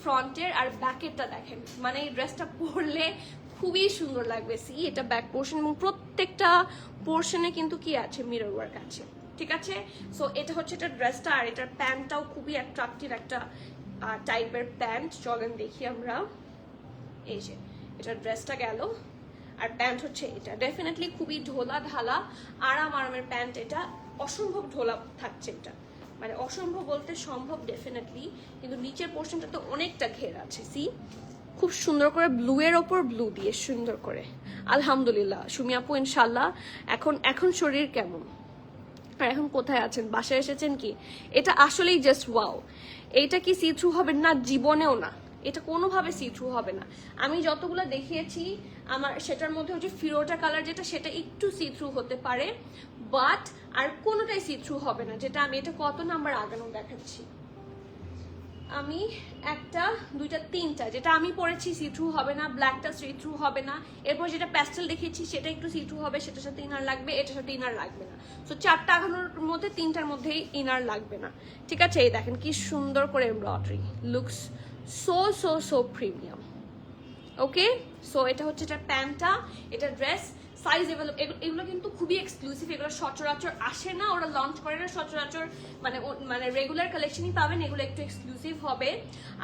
Speaker 1: ফ্রন্টের। আর ব্যাকেরটা দেখেন, মানে এই ড্রেসটা পরলে খুবই সুন্দর লাগবে। সি এটা ব্যাক পোর্শন, এবং প্রত্যেকটা পোর্শনে কিন্তু কি আছে, মিরর ওয়ার্ক আছে, ঠিক আছে? সো এটা হচ্ছে এটা ড্রেসটা। আর এটার প্যান্টটাও খুবই অ্যাট্রাকটিভ একটা টাইপের প্যান্ট। চলেন দেখি আমরা। এই যে এটার ড্রেসটা গেল, আর প্যান্ট হচ্ছে এটা। ডেফিনেটলি খুবই ঢোলা ঢালা আরামের প্যান্ট। এটা অসম্ভব ঢোলা থাকছে, এটা মানে অসম্ভব বলতে সম্ভব ডেফিনেটলি, কিন্তু নিচের পোর্শনটা তো অনেকটা ঘের আছে। সি খুব সুন্দর করে ব্লু এর ওপর ব্লু দিয়ে সুন্দর করে। আলহামদুলিল্লাহ সুমি আপু, ইনশাল্লাহ। এখন শরীর কেমন, আর এখন কোথায় আছেন, বাসায় এসেছেন কি? এটা আসলেই জাস্ট ওয়াও। এইটা কি সি থ্রু হবে না? জীবনেও না, এটা কোনোভাবে সি থ্রু হবে না। আমি যতগুলো দেখিয়েছি আমার সেটার মধ্যে হচ্ছে ফিরোটা কালার যেটা, সেটা একটু সি থ্রু হতে পারে, বাট আর কোনোটাই সি থ্রু হবে না। যেটা আমি এটা কত নাম্বার আগানো দেখাচ্ছি, আমি একটা দুইটা তিনটা, যেটা আমি পরেছি সি থ্রু হবে না, ব্ল্যাকটা সি থ্রু হবে না। এরপর যেটা প্যাস্টেল দেখিয়েছি সেটা একটু সি থ্রু হবে, সেটার সাথে ইনার লাগবে, এটার সাথে ইনার লাগবে না। সো চারটা আগানোর মধ্যে তিনটার মধ্যেই ইনার লাগবে না, ঠিক আছে? এই দেখেন কি সুন্দর করে embroidery, looks so so so premium. Okay, so এটা হচ্ছে এটা প্যান্টটা, এটা ড্রেস সাইজ এগুলো কিন্তু খুবই এক্সক্লুসিভ। এগুলো সচরাচর আসে না, ওরা লঞ্চ করে না সচরাচর, মানে রেগুলার কালেকশনই পাবেন। এগুলো একটু এক্সক্লুসিভ হবে।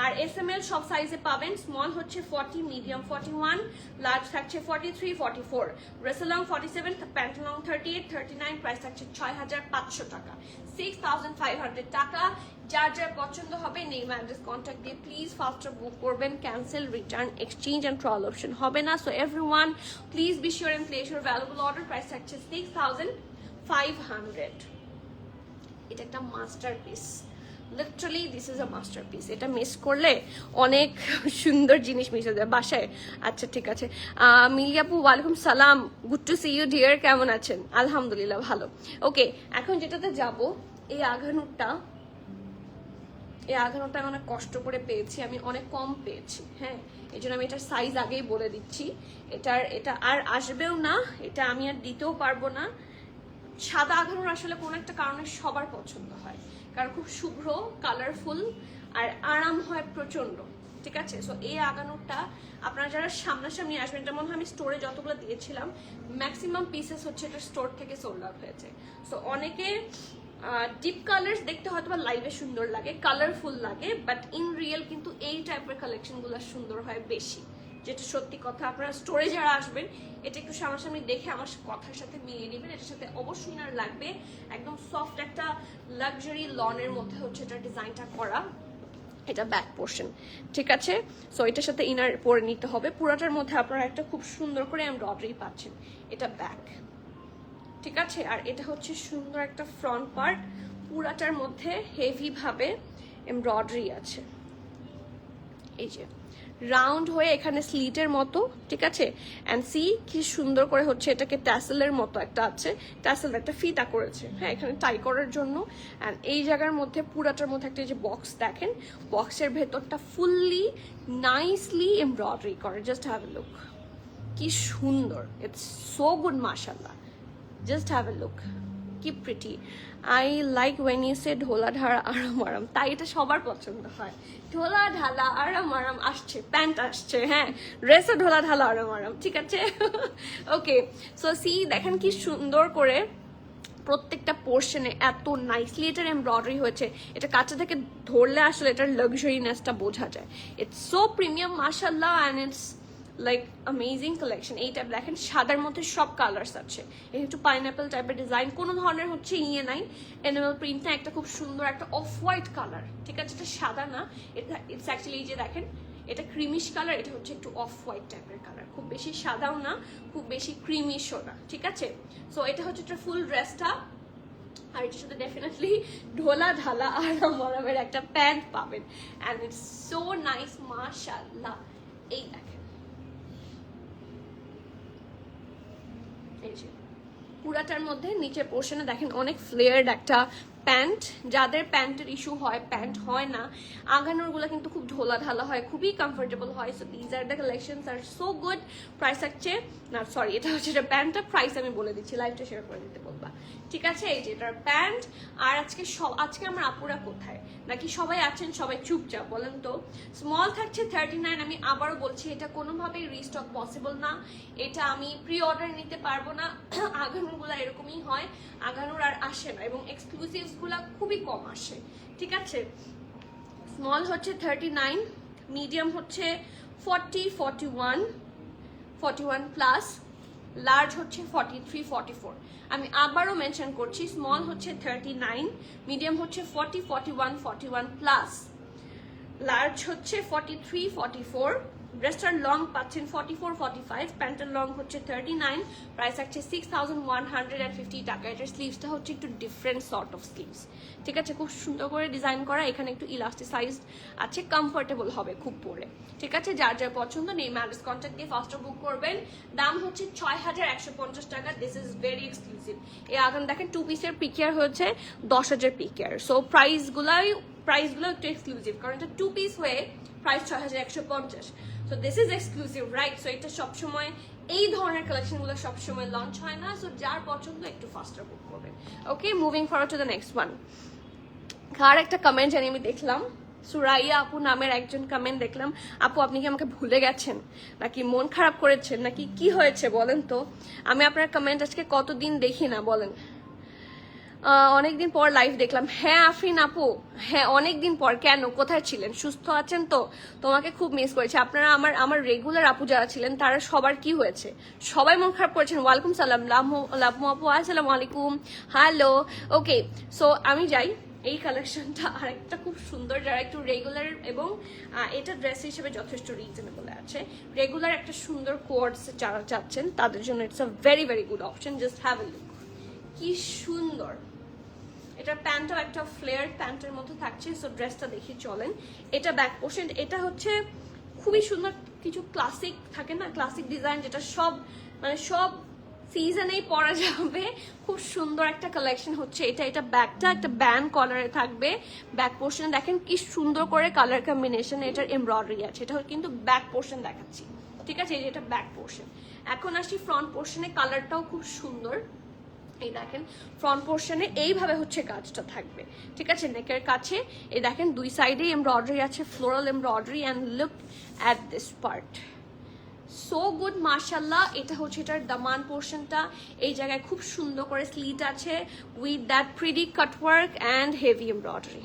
Speaker 1: আর SML সব সাইজে পাবেন। স্মল হচ্ছে 40, মিডিয়াম 41, লার্জ থাকছে 43, 44, dress long 47, pant long 38, 39। Price থাকছে 6500 টাকা, 6500 টাকা। যার যার পছন্দ হবে নেম অ্যাড্রেস কন্ট্যাক্ট দিয়ে প্লিজ ফাস্টার বুক করবেন। Cancel, return, exchange and trial option হবে না। So everyone please be sure and place your valuable order. Price থাকছে 6500। এটা একটা masterpiece, literally this is a masterpiece. এটা মিস করলে অনেক সুন্দর জিনিস মিস হয়ে যায় বাসায়। আচ্ছা ঠিক আছে, মিলি আপু ওয়ালাইকুম সালাম, good to see you dear, কেমন আছেন? আলহামদুলিল্লাহ ভালো। ওকে, এখন যেটাতে যাব, এই আঘানুরটা, এই আঘানোটা আমি অনেক কষ্ট করে পেয়েছি, আমি অনেক কম পেয়েছি। হ্যাঁ, এই জন্য আমি এটার সাইজ আগেই বলে দিচ্ছি। এটা আর আসবেও না, এটা আমি আর দিতেও পারবো না। সাদা আঘানোর আসলে কোনো একটা কারণে সবার পছন্দ হয়, কারণ খুব শুভ্র, কালারফুল, আর আরাম হয় প্রচন্ড, ঠিক আছে? সো এই আগানোরটা আপনারা যারা সামনাসামনি আসবেন, যেমন আমি স্টোরে যতগুলো দিয়েছিলাম ম্যাক্সিমাম পিসেস হচ্ছে এটা স্টোর থেকে সোল্ড আউট হয়েছে। সো অনেকে ডিপ কালার্স দেখতে হয়তো বা লাইভে সুন্দর লাগে, কালারফুল লাগে, বাট ইন রিয়েল কিন্তু এই টাইপের কালেকশনগুলো সুন্দর হয় বেশি, যেটা সত্যি কথা। আপনারা স্টোরে যারা আসবেন এটা একটু সামনাসামনি দেখে আমার কথার সাথে মিলিয়ে নেবেন। এটার সাথে অবশ্যই ইনার লাগবে, একদম সফট একটা লাক্সারি লনের মধ্যে হচ্ছে এটা ডিজাইনটা করা। এটা ব্যাক পোর্শন, ঠিক আছে? সো এটার সাথে ইনার পরে নিতে হবে। পুরাটার মধ্যে আপনারা একটা খুব সুন্দর করে এমব্রয়ডারি পাচ্ছেন। এটা ব্যাক, ঠিক আছে? আর এটা হচ্ছে সুন্দর একটা ফ্রন্ট পার্ট, পুরাটার মধ্যে হেভি ভাবে এমব্রয়ডারি আছে, এই যে রাউন্ড হয়ে এখানে স্লিটের মতো, ঠিক আছে। অ্যান্ড সি কি সুন্দর করে হচ্ছে এটাকে ট্যাসেলের মতো একটা আছে, ট্যাসেল একটা ফিতা করেছে, হ্যাঁ, এখানে টাই করার জন্য। অ্যান্ড এই জায়গার মধ্যে পুরাটার মধ্যে একটা যে বক্স দেখেন, বক্সের ভেতরটা ফুললি নাইসলি এমব্রয়ডারি করে। জাস্ট হ্যাভ এ লুক, কি সুন্দর, ইটস সো গুড মাশাআল্লাহ। জাস্ট হ্যাভ এ লুক, কি প্রিটি। I like when you say ঢোলা ঢালা আরাম আরাম, তাই এটা সবার পছন্দ হয়। ঢোলা ঢালা আরাম আরাম আসছে, প্যান্ট আসছে, হ্যাঁ, ড্রেসে ঢোলা ঢালা আরাম আরাম, ঠিক আছে। ওকে, সো সি দেখেন কি সুন্দর করে প্রত্যেকটা পোর্শনে এত নাইসলি এটার এমব্রয়ডারি হয়েছে। এটা কাছে থেকে ধরলে আসলে এটার লাক্সারিনেসটা বোঝা যায়। ইটস সো প্রিমিয়াম মাশাআল্লাহ, and it's like amazing collection. এই টাইপ দেখেন সাদার মধ্যে সব কালার্স আছে, এই একটু পাইনঅ্যাপেল টাইপের ডিজাইন, কোনো ধরনের হচ্ছে ইয়ে নাই, অ্যানিমাল প্রিন্টটা একটা খুব সুন্দর একটা অফ হোয়াইট কালার, ঠিক আছে। এটা সাদা না, এটা ইটস অ্যাকচুয়ালি এই যে দেখেন এটা ক্রিমিশ কালার, এটা হচ্ছে একটু অফ হোয়াইট টাইপের কালার, খুব বেশি সাদাও না খুব বেশি ক্রিমিশও না, ঠিক আছে। সো এটা হচ্ছে একটা ফুল ড্রেসটা, আর এটার সাথে ডেফিনেটলি ঢোলা ঢালা আরাম আরামের একটা প্যান্ট পাবেন, অ্যান্ড ইটস সো নাইস মাশাআল্লাহ। এই দেখেন পুরাটার মধ্যে নিচের পোর্শনে দেখেন অনেক ফ্লেয়ার্ড একটা প্যান্ট। যাদের প্যান্টের ইস্যু হয়, প্যান্ট হয় না, আগানোর গুলা কিন্তু খুব ঢোলা ঢালা হয়, খুবই কমফোর্টেবল হয়। So these are the collections are so good. Price হচ্ছে না, সরি, এটা হচ্ছে এটা প্যান্টটা, প্রাইস আমি বলে দিচ্ছি, লাইভটা শেয়ার করে দিতে বলবা, ঠিক আছে। এই যে এটার প্যান্ট। আর আজকে আমার আপুরা কোথায়, নাকি সবাই আছেন, সবাই চুপচাপ বলেন তো। স্মল থাকছে 39, আমি আবারও বলছি এটা কোনোভাবেই রিস্টক পসিবল না, এটা আমি প্রি অর্ডার নিতে পারবো না। আগানোরগুলো এরকমই হয়, আগানোর আর আসে না, এবং এক্সক্লুসিভস গুলা খুবই কম আসে, ঠিক আছে। স্মল হচ্ছে 39, মিডিয়াম হচ্ছে 40, 41 প্লাস, লার্জ হচ্ছে 43, 44। আমি আবারও মেনশন করছি, স্মল হচ্ছে 39, মিডিয়াম হচ্ছে 40, 41, 41 প্লাস, লার্জ হচ্ছে 43, 44। ড্রেসটার লং পাচ্ছেন 44, 45, প্যান্টের লং হচ্ছে 39, প্রাইস আছে 6150 টাকা। এটার স্লিভসটা হচ্ছে একটু ডিফারেন্ট সর্ট অফ স্লিভস, ঠিক আছে, খুব সুন্দর করে ডিজাইন করা, এখানে একটু ইলাস্টিসাইজড আছে, কমফোর্টেবল হবে খুব পরে, ঠিক আছে। যার যার পছন্দ নেই ম্যারেজ কন্ট্যাক্ট দিয়ে ফার্স্টে বুক করবেন। দাম হচ্ছে 6150 টাকা। This is very exclusive. এই আগাম দেখেন 2 পিসের পিকেয়ার হচ্ছে 10,000 পিকেয়ার। সো প্রাইসগুলো একটু এক্সক্লুসিভ, কারণ এটা 2 পিস হয়ে price 6150। So this is exclusive, right. So এটা সবসময় এই ধরনের কালেকশনগুলো সবসময় লঞ্চ হয় না। সো যার পছন্দ একটু ফাস্টার বুক করবেন। Okay, moving forward to the next one. কার একটা কমেন্ট জানি আমি দেখলাম, সুরাইয়া আপু নামের একজন কমেন্ট দেখলাম। আপু আপনি কি আমাকে ভুলে গেছেন, নাকি মন খারাপ করেছেন, নাকি কি হয়েছে বলেন তো। আমি আপনার কমেন্ট আজকে কতদিন দেখি না বলেন। অনেকদিন পর লাইভ দেখলাম। হ্যাঁ আফরিন আপু, হ্যাঁ অনেকদিন পর। কেন, কোথায় ছিলেন, সুস্থ আছেন তো? তোমাকে খুব মিস করেছি। আপনারা আমার রেগুলার আপু যারা ছিলেন তারা সবার কি হয়েছে, সবাই মন খারাপ করেছেন। ওয়ালাইকুম সালাম, লাভমু আপু, আসসালামু আলাইকুম, হ্যালো। ওকে, সো আমি যাই। এই কালেকশনটা আরেকটা খুব সুন্দর, যারা একটু রেগুলার, এবং এটা ড্রেস হিসেবে যথেষ্ট রিজনেবল আছে, রেগুলার একটা সুন্দর কোয়ার্ডস যারা চাচ্ছেন তাদের জন্য it's a very very good option. Just have a look, কি সুন্দর। এটার প্যান্টও একটা ফ্লেয়ার প্যান্টের মধ্যে থাকছে। সো ড্রেসটা দেখি চলেন। এটা ব্যাক পোর্শন, এটা হচ্ছে খুবই সুন্দর, কিছু ক্লাসিক থাকে না, ক্লাসিক ডিজাইন, যেটা সব সব সিজনেই পরা যাবে, খুব সুন্দর একটা কালেকশন হচ্ছে এটা। এটা ব্যাকটা একটা ব্যান্ড কলারে থাকবে, ব্যাক পোর্শনে দেখেন কি সুন্দর করে কালার কম্বিনেশন, এটার এমব্রয়ডারি আছে। এটা কিন্তু ব্যাক পোর্শন দেখাচ্ছি, ঠিক আছে, এটা ব্যাক পোর্শন। এখন আসি ফ্রন্ট পোর্শনে, কালারটাও খুব সুন্দর। এই দেখেন ফ্রন্ট পোর্শনে এইভাবে হচ্ছে কাজটা থাকবে, ঠিক আছে, নেকের কাছে এই দেখেন দুই সাইডে এমব্রয়ডারি আছে, floral embroidery. And look at this part, so good মাশাআল্লাহ। এটা হচ্ছে এটার দামান পোর্শনটা, এই জায়গায় খুব সুন্দর করে স্লিট আছে with that pretty cutwork and heavy embroidery.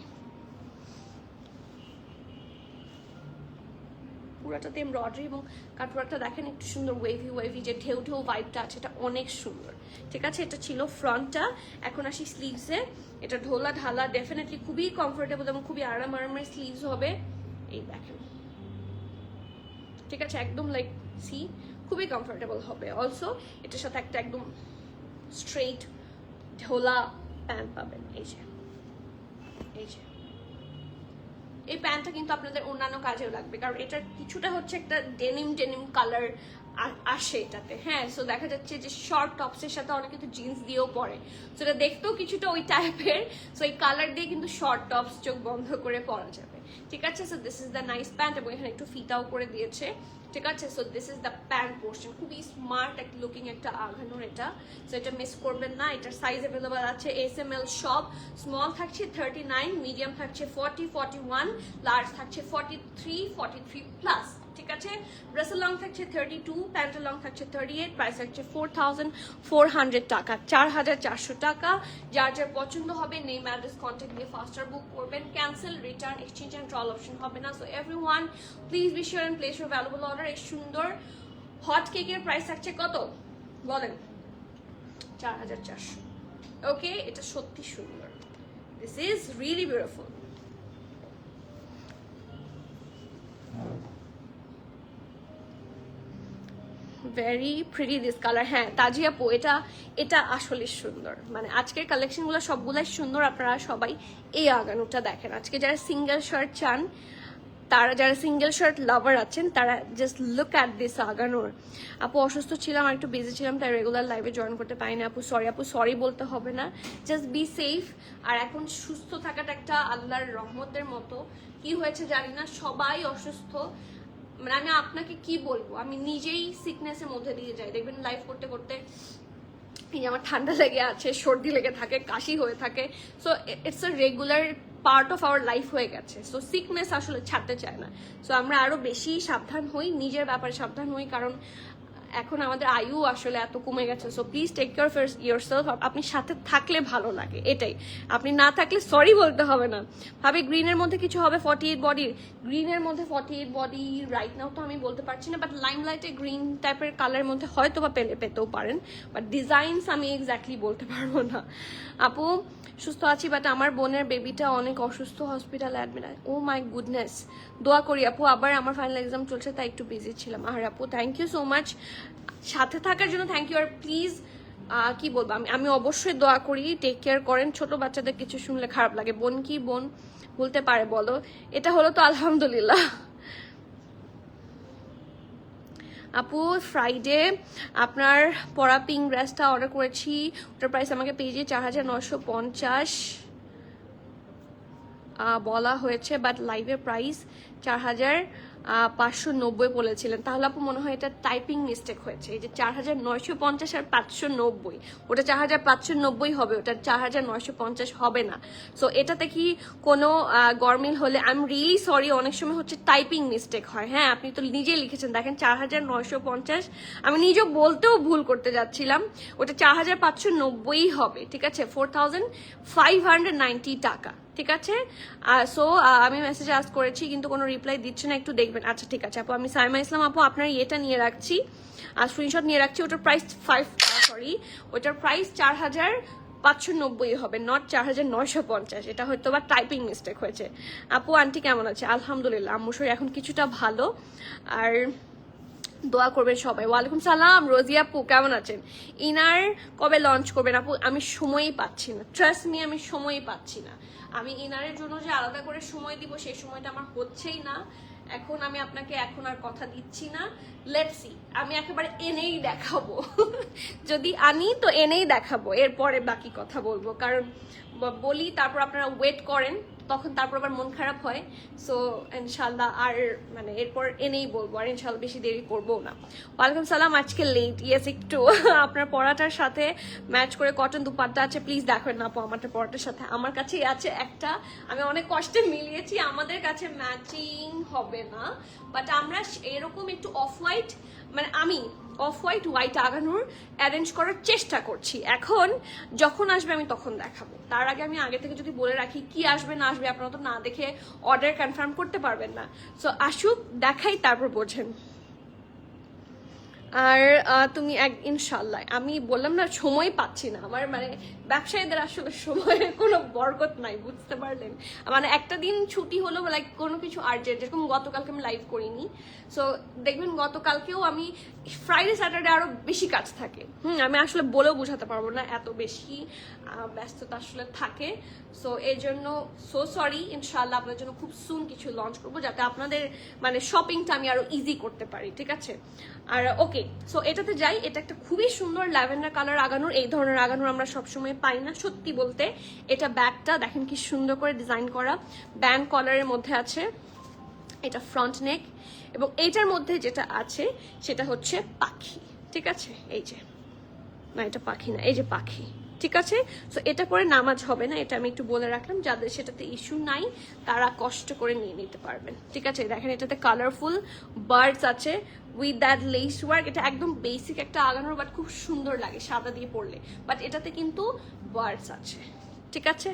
Speaker 1: পুরাটাতে এমব্রয়ডারি এবং কাটওয়ার্কটা দেখেন একটু সুন্দর ওয়েভি ওয়েভি, যে ঢেউ ঢেউ ভাইবটা আছে, এটা অনেক সুন্দর, ঠিক আছে। এটা ছিল ফ্রন্টটা। এখন আসি স্লিভসে। এটা ঢোলা ঢালা, ডেফিনেটলি খুবই কমফোর্টেবল এবং খুবই আরামের স্লিভস হবে। এই দেখেন, ঠিক আছে, একদম লাইক সি, খুবই কমফোর্টেবল হবে। অলসো এটার সাথে একটা একদম স্ট্রেইট ঢোলা প্যান্ট পাবেন। এই যে এই প্যান্টটা কিন্তু আপনাদের অন্যান্য কাজেও লাগবে, কারণ এটার কিছুটা হচ্ছে একটা ডেনিম কালার আসে এটাতে। হ্যাঁ, সো দেখা যাচ্ছে যে শর্ট টপসের সাথে অনেকে তো জিন্স দিয়েও পরে, সো এটা দেখতেও কিছুটা ওই টাইপের। সো এই কালার দিয়ে কিন্তু শর্ট টপস চোখ বন্ধ করে পরা যাবে, ঠিক আছে। So this is the nice pant, এবং এখানে একটু ফিতাও করে দিয়েছে, ঠিক আছে। So this is the pant portion, খুবই স্মার্ট একটা লুকিং একটা আঘানোর এটা। সো এটা মিস করবেন না। এটার সাইজ অ্যাভেলেবল আছে SML সব। স্মল থাকছে 39, মিডিয়াম থাকছে 40, 41, লার্জ থাকছে 43, 43 প্লাস, ঠিক আছে। ড্রেসের লং থাকছে 32, প্যান্টের লং থাকছে 38, প্রাইস থাকছে 4400 টাকা, 4400 টাকা। যার যার পছন্দ হবে নেম অ্যাড্রেস কন্ট্যাক্ট দিয়ে ফাস্টার বুক করবেন। Cancel, return, exchange and trial option হবে না। So everyone please be sure and place your valuable order. এই সুন্দর হট কেকের প্রাইস থাকছে কত বলেন? 4400। ওকে, এটা সত্যি সুন্দর, this is really beautiful. Very pretty this colour. হ্যাঁ তাজি আপু, এটা আসলে সুন্দর, মানে আজকের কালেকশনগুলো সবগুলাই সুন্দর। আপনারা সবাই এই আগানোটা দেখেন। আজকে যারা সিঙ্গেল শার্ট চান, তারা যারা সিঙ্গেল শার্ট লাভার আছেন, তারা জাস্ট লুক অ্যাট দিস আগানোর। আপু অসুস্থ ছিলাম আর একটু বিজি ছিলাম, তাই রেগুলার লাইভে জয়েন করতে পারি না। আপু সরি বলতে হবে না, জাস্ট বি সেফ। আর এখন সুস্থ থাকাটা একটা আল্লাহর রহমতের মতো। কি হয়েছে জানি না, সবাই অসুস্থ। মানে আমি আপনাকে কি বলবো, আমি নিজেই সিকনেসের মধ্যে দিয়ে যাই। দেখবেন লাইভ করতে করতে এই আমার ঠান্ডা লেগে আছে, সর্দি লেগে থাকে, কাশি হয়ে থাকে। So it's a regular part of our life হয়ে গেছে। সো সিকনেস আসলে ছাড়তে চায় না। সো আমরা আরো বেশি সাবধান হই, নিজের ব্যাপারে সাবধান হই, কারণ এখন আমাদের আয়ু আসলে এত কমে গেছে। So please take care of yourself. আপনি সাথে থাকলে ভালো লাগে, এটাই। আপনি না থাকলে সরি বলতে হবে না। ভাবি গ্রিনের মধ্যে কিছু হবে 48 বডির? গ্রিনের মধ্যে 48 বডি রাইট নাও তো আমি বলতে পারছি না, বাট লাইমলাইটে গ্রিন টাইপের কালারের মধ্যে হয়তো বা পেতেও পারেন, বাট ডিজাইনস আমি এক্স্যাক্টলি বলতে পারবো না। আপু সুস্থ আছি, বাট আমার বোনের বেবিটা অনেক অসুস্থ, hospital admit. Oh my goodness, দোয়া করি আপু। আবার আমার ফাইনাল এক্সাম চলছে, তাই একটু বিজি ছিলাম। আর আপু থ্যাংক ইউ সো মাচ সাথে থাকার জন্য, থ্যাংক ইউ। আর প্লিজ কি বলবো, আমি অবশ্যই দোয়া করি, টেক কেয়ার করেন। ছোট বাচ্চাদের কিছু শুনলে খারাপ লাগে। বোন কি বোন বলতে পারে বলো? এটা হলো তো আলহামদুলিল্লাহ। আপু ফ্রাইডে আপনার পরা পিঙ্ক ড্রেসটা অর্ডার করেছি, ওটার প্রাইস আমাকে পেজে 4950 বলা হয়েছে, বাট লাইভের প্রাইস 4590 বলেছিলেন। তাহলে আপু মনে হয় এটা টাইপিং মিস্টেক হয়েছে। এই যে 4950 আর 590, ওটা 4590 হবে, ওটা 4950 হবে না। সো এটাতে কি কোনো গরমিল হলে আই এম রিয়েলি সরি। অনেক সময় হচ্ছে টাইপিং মিস্টেক হয়। হ্যাঁ আপনি তো নিজেই লিখেছেন, দেখেন 4950। আমি নিজেও বলতেও ভুল করতে যাচ্ছিলাম, ওটা 4590 হবে, ঠিক আছে। 4590 টাকা, ঠিক আছে। সো আমি মেসেজ আস্ক করেছি কিন্তু কোনো রিপ্লাই দিচ্ছে না, একটু দেখবেন। আচ্ছা ঠিক আছে আপু, আমি সাইমা ইসলাম আপু আপনার ইয়েটা নিয়ে রাখছি, আর স্ক্রিনশট নিয়ে রাখছি। ওটার প্রাইস ওটার প্রাইস 4590 হবে, নট 4950। এটা হয়তো বা টাইপিং মিস্টেক হয়েছে। আপু আন্টি কেমন আছে? আলহামদুলিল্লাহ, আম্মু শরীর এখন কিছুটা ভালো, আর দোয়া করবেন সবাই। ওয়ালাইকুম সালাম রোজি আপু, কেমন আছেন? ইনার কবে লঞ্চ করবেন আপু? আমি সময়ই পাচ্ছি না, ট্রাস্ট মি, আমি সময়ই পাচ্ছি না। আমি ইনারের জন্য যে আলাদা করে সময় দিব, সেই সময়টা আমার হচ্ছেই না। এখন আমি আপনাকে এখন আর কথা দিচ্ছি না। লেটস সি, আমি একেবারে এনেই দেখাবো। যদি আনি তো এনেই দেখাবো, এরপরে বাকি কথা বলবো। কারণ বলি তারপর আপনারা ওয়েট করেন, তখন তারপর আবার মন খারাপ হয়। সো ইনশাল্লাহ আর মানে এরপর এনেই বলবো, আর ইনশাল্লাহ বেশি দেরি করবো না। ওয়ালাইকুম সালাম, আজকে লেট, ইয়েস একটু। আপনার পড়াটার সাথে ম্যাচ করে কটন দুপাট্টা আছে, প্লিজ দেখেন না আপু। আমারটা পড়াটার সাথে আমার কাছেই আছে একটা, আমি অনেক কষ্টে মিলিয়েছি। আমাদের কাছে ম্যাচিং হবে না, বাট আমরা এরকম একটু অফ হোয়াইট, মানে আমি অফ হোয়াইট আগানোর অ্যারেঞ্জ করার চেষ্টা করছি। এখন যখন আসবে আমি তখন দেখাবো। তার আগে আমি আগে থেকে যদি বলে রাখি কি আসবে না আসবে, আপনারা তো না দেখে অর্ডার কনফার্ম করতে পারবেন না। সো আসুক, দেখাই, তারপর বোঝেন। আর তুমি ইনশাল্লাহ, আমি বললাম না সময় পাচ্ছি না, আমার মানে ব্যবসায়ীদের আসলে সময়ের কোনো বরকত নাই, বুঝতে পারলেন? মানে একটা দিন ছুটি হলো, লাইক কোনো কিছু আর্জেন্ট, যেরকম গতকালকে আমি লাইভ করিনি, সো দেখবেন গতকালকেও আমি ফ্রাইডে স্যাটারডে আরো বেশি কাজ থাকে। আমি আসলে বলেও বোঝাতে পারবো না, এত বেশি ব্যস্ততা আসলে থাকে। সো এই জন্য সো সরি, ইনশাল্লাহ আপনার জন্য খুব সুন কিছু লঞ্চ করবো, যাতে আপনাদের মানে শপিংটা আমি আরো ইজি করতে পারি, ঠিক আছে? আর ওকে, সো এটাতে যাই। এটা একটা খুবই সুন্দর ল্যাভেন্ডার কালার আগানোর, এই ধরনের আগানোর আমরা সবসময় পাই না সত্যি বলতে। এটা ব্যাগটা দেখেন কি সুন্দর করে ডিজাইন করা, ব্যান্ড কলারের মধ্যে আছে, এটা ফ্রন্ট নেক, এবং এইটার মধ্যে যেটা আছে সেটা হচ্ছে পাখি, ঠিক আছে? এই যে, না এটা পাখি না, এই যে পাখি, ঠিক আছে? সো এটা করে নামাজ হবে না, এটা আমি একটু বলে রাখলাম, যাদের সেটাতে ইস্যু নাই তারা কষ্ট করে নিয়ে নিতে পারবেন, ঠিক আছে? দেখেন এটাতে কালারফুল বার্ডস আছে উইথ দ্যাট লেস ওয়ার্ক। এটা একদম বেসিক একটা আগানোর, বাট খুব সুন্দর লাগে সাদা দিয়ে পরলে, বাট এটাতে কিন্তু বার্ডস আছে, ঠিক আছে?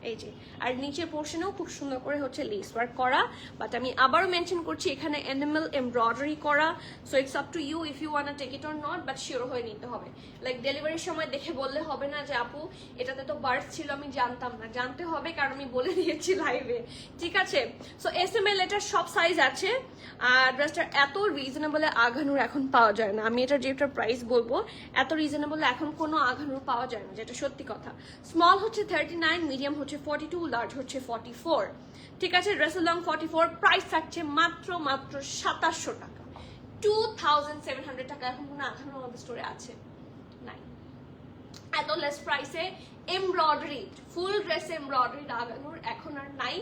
Speaker 1: এই যে, আর নিচের পোর্শনেও খুব সুন্দর করে হচ্ছে লেস ওয়ার্ক করা, বাট আমি আবারও মেনশন করছি এখানে অ্যানিমাল এমব্রয়ডারি করা। So it's up to you if you want take it or not, but sure হয়ে নিতে হবে। লাইক ডেলিভারির সময় দেখে বললে হবে না যে আপু এটাতে তো বার্ডস ছিল, আমি জানতাম না। জানতে হবে, কারণ আমি বলে দিয়েছি লাইভে, ঠিক আছে? সো SML এটার সব সাইজ আছে। আর ড্রেসটার এত রিজনেবলে আঘানুর এখন পাওয়া যায় না, আমি এটার যেটা প্রাইস বলবো এত রিজনেবলে এখন কোনো আঘানুর পাওয়া যায় না, যেটা সত্যি কথা। স্মল হচ্ছে 39, মিডিয়াম হচ্ছে 42, লার্জ হচ্ছে 44, ঠিক আছে? ড্রেসের লং 44, প্রাইস থাকছে মাত্র 2700 টাকা, 2700 টাকা। এখন কোনো আঘানুর আমাদের স্টোরে আছে নাই, এত লেস প্রাইসে এমব্রয়ডারি ফুল ড্রেস এমব্রয়ডারি লাগানোর এখন আর নাই।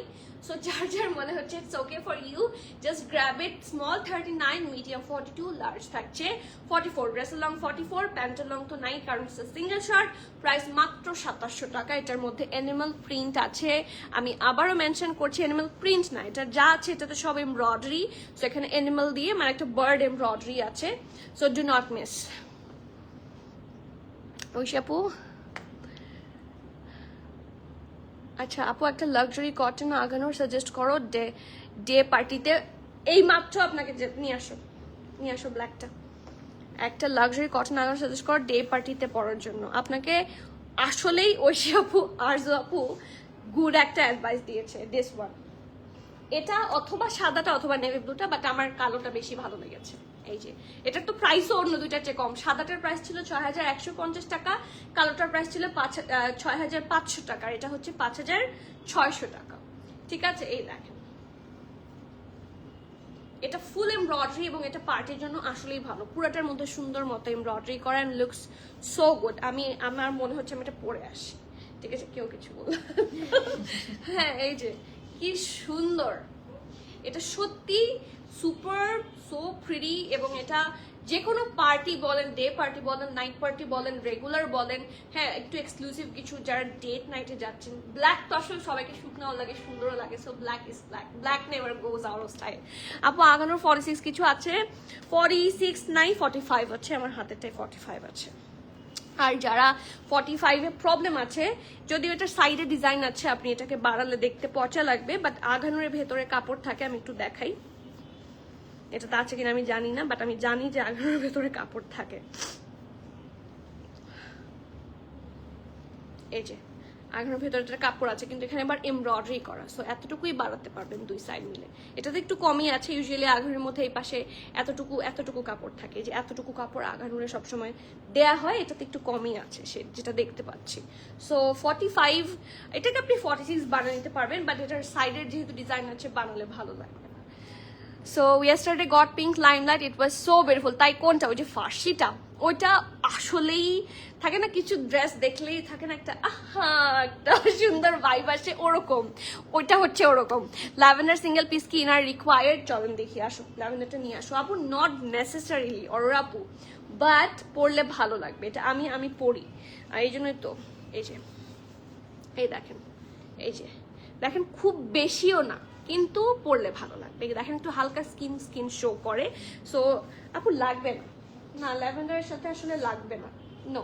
Speaker 1: সো যার যার মনে হচ্ছে it's okay for you, just grab it. Small 39, medium 42, large থাকছে 44। ড্রেসের লং 44, প্যান্টের লং তো নাই কারণ সিঙ্গেল শার্ট। প্রাইস মাত্র 2700 টাকা। এটার মধ্যে অ্যানিমাল প্রিন্ট আছে, আমি আবারও মেনশন করছি অ্যানিমাল প্রিন্ট না, এটা যা আছে এটাতে সব এমব্রয়ডারি। সো এখানে অ্যানিমাল দিয়ে মানে একটা বার্ড এমব্রয়ডারি আছে, so do not miss. Oishi আপু, আচ্ছা আপু একটা লাক্সারি কটন আগানোর সাজেস্ট করো ডে পার্টিতে। এই মাত্র আপনাকে নিয়ে আসো ব্ল্যাকটা। একটা লাক্সারি কটন আগানোর সাজেস্ট করো ডে পার্টিতে পরার জন্য। আপনাকে আসলেই ঐশী আপু, আরজু আপু গুড একটা অ্যাডভাইস দিয়েছে, দিস ওয়ান। এটা অথবা সাদাটা অথবা নেভি ব্লুটা, বাট আমার কালোটা বেশি ভালো লেগেছে। এই যে, এটার তো প্রাইসও অন্য দুইটার চেয়ে কম। সাদাটার প্রাইস ছিল 6150 টাকা, কালোটার প্রাইস ছিল 6500 টাকা, এটা হচ্ছে 5600 টাকা, ঠিক আছে? এই দেখেন, এটা ফুল এমব্রয়ডারি এবং এটা পার্টির জন্য আসলেই ভালো। পুরাটার মধ্যে সুন্দর মতো এমব্রয়ডারি করা, এন্ড লুকস সো গুড। আমার মনে হচ্ছে আমি এটা পরে আসি, ঠিক আছে? কেউ কিছু বলল? হ্যাঁ, এই যে কি সুন্দর, এটা সত্যি সুপার সো প্রিটি। এবং এটা যে কোনো পার্টি বলেন, ডে পার্টি বলেন, নাইট পার্টি বলেন, রেগুলার বলেন, হ্যাঁ একটু এক্সক্লুসিভ কিছু যারা ডেট নাইটে যাচ্ছেন। ব্ল্যাক তো আসলে সবাইকে শুকনাও লাগে, সুন্দরও লাগে, so black is black, black never goes out of style. আপু আগানোর 46 কিছু আছে? 46 নাই, 45 আছে, আমার হাতেরটাই 45 আছে। আর যারা 45-এ প্রবলেম আছে, যদিও এটার সাইডে ডিজাইন আছে, আপনি এটাকে বাড়ালে দেখতে পচা লাগবে, বাট আঘানোর ভেতরে কাপড় থাকে। আমি একটু দেখাই, এটাতে আছে কিনা আমি জানি না, বাট আমি জানি যে আঘানোর ভেতরে কাপড় থাকে। এই যে আঘানোর ভেতরে একটা কাপড় আছে, কিন্তু এখানে আবার এমব্রয়ডারি করা, সো এতটুকুই বাড়াতে পারবেন দুই সাইড মিলে। এটাতে একটু কমই আছে, ইউজুয়ালি আঘানোর মধ্যে এই পাশে এতটুকু কাপড় থাকে, যে এতটুকু কাপড় আঘানোরে সবসময় দেয়া হয়, এটাতে একটু কমই আছে সে যেটা দেখতে পাচ্ছি। সো 45, এটাকে আপনি 46 বানিয়ে নিতে পারবেন, বাট এটার সাইডের যেহেতু ডিজাইন আছে বানালে ভালো লাগবে না। So yesterday got pink limelight, it was so beautiful। তাই কোনটা? ওই যে ফার্সিটা, ওইটা আসলেই থাকে না, কিছু ড্রেস দেখলেই থাকে না একটা একটা সুন্দর ভাইব আসে, ওরকম ওইটা হচ্ছে ওরকম। ল্যাভেন্ডার সিঙ্গেল পিস কি ইনার রিকোয়ার্ড? চলেন দেখি, আসো ল্যাভেন্ডারটা নিয়ে আসো আপু। নট নেসেসারিলি অর আপু, বাট পরলে ভালো লাগবে, এটা আমি পরি, আর এই জন্যই তো। এই যে, এই দেখেন, এই যে দেখেন, খুব বেশিও না, কিন্তু পরলে ভালো লাগবে। দেখেন একটু হালকা স্কিন শো করে, সো আপু লাগবে না, না ল্যাভেন্ডারের সাথে আসলে লাগবে না, নো।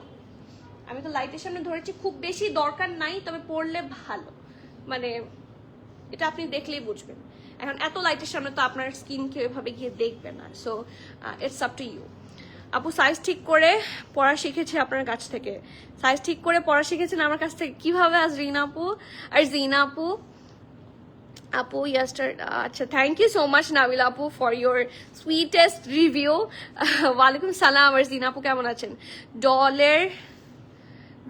Speaker 1: আমি তো লাইটের সামনে ধরেছি, খুব বেশি দরকার নাই, তবে পরলে ভালো, মানে এটা আপনি দেখলেই বুঝবেন। এখন এত লাইটের সামনে তো আপনার স্কিন কেউ এভাবে গিয়ে দেখবে না, so it's up to you. আপু সাইজ ঠিক করে পড়া শিখেছে আপনার কাছ থেকে, সাইজ ঠিক করে পড়া শিখেছেন আমার কাছ থেকে কিভাবে? আজ রিনা আপু আর জিনা আপু, আপু ইয়াস্টার, আচ্ছা thank you so much Nabila আপু ফর ইউর সুইটেস্ট রিভিউ। ওয়ালাইকুম সালাম। আর জিনা আপু কেমন আছেন? ডলের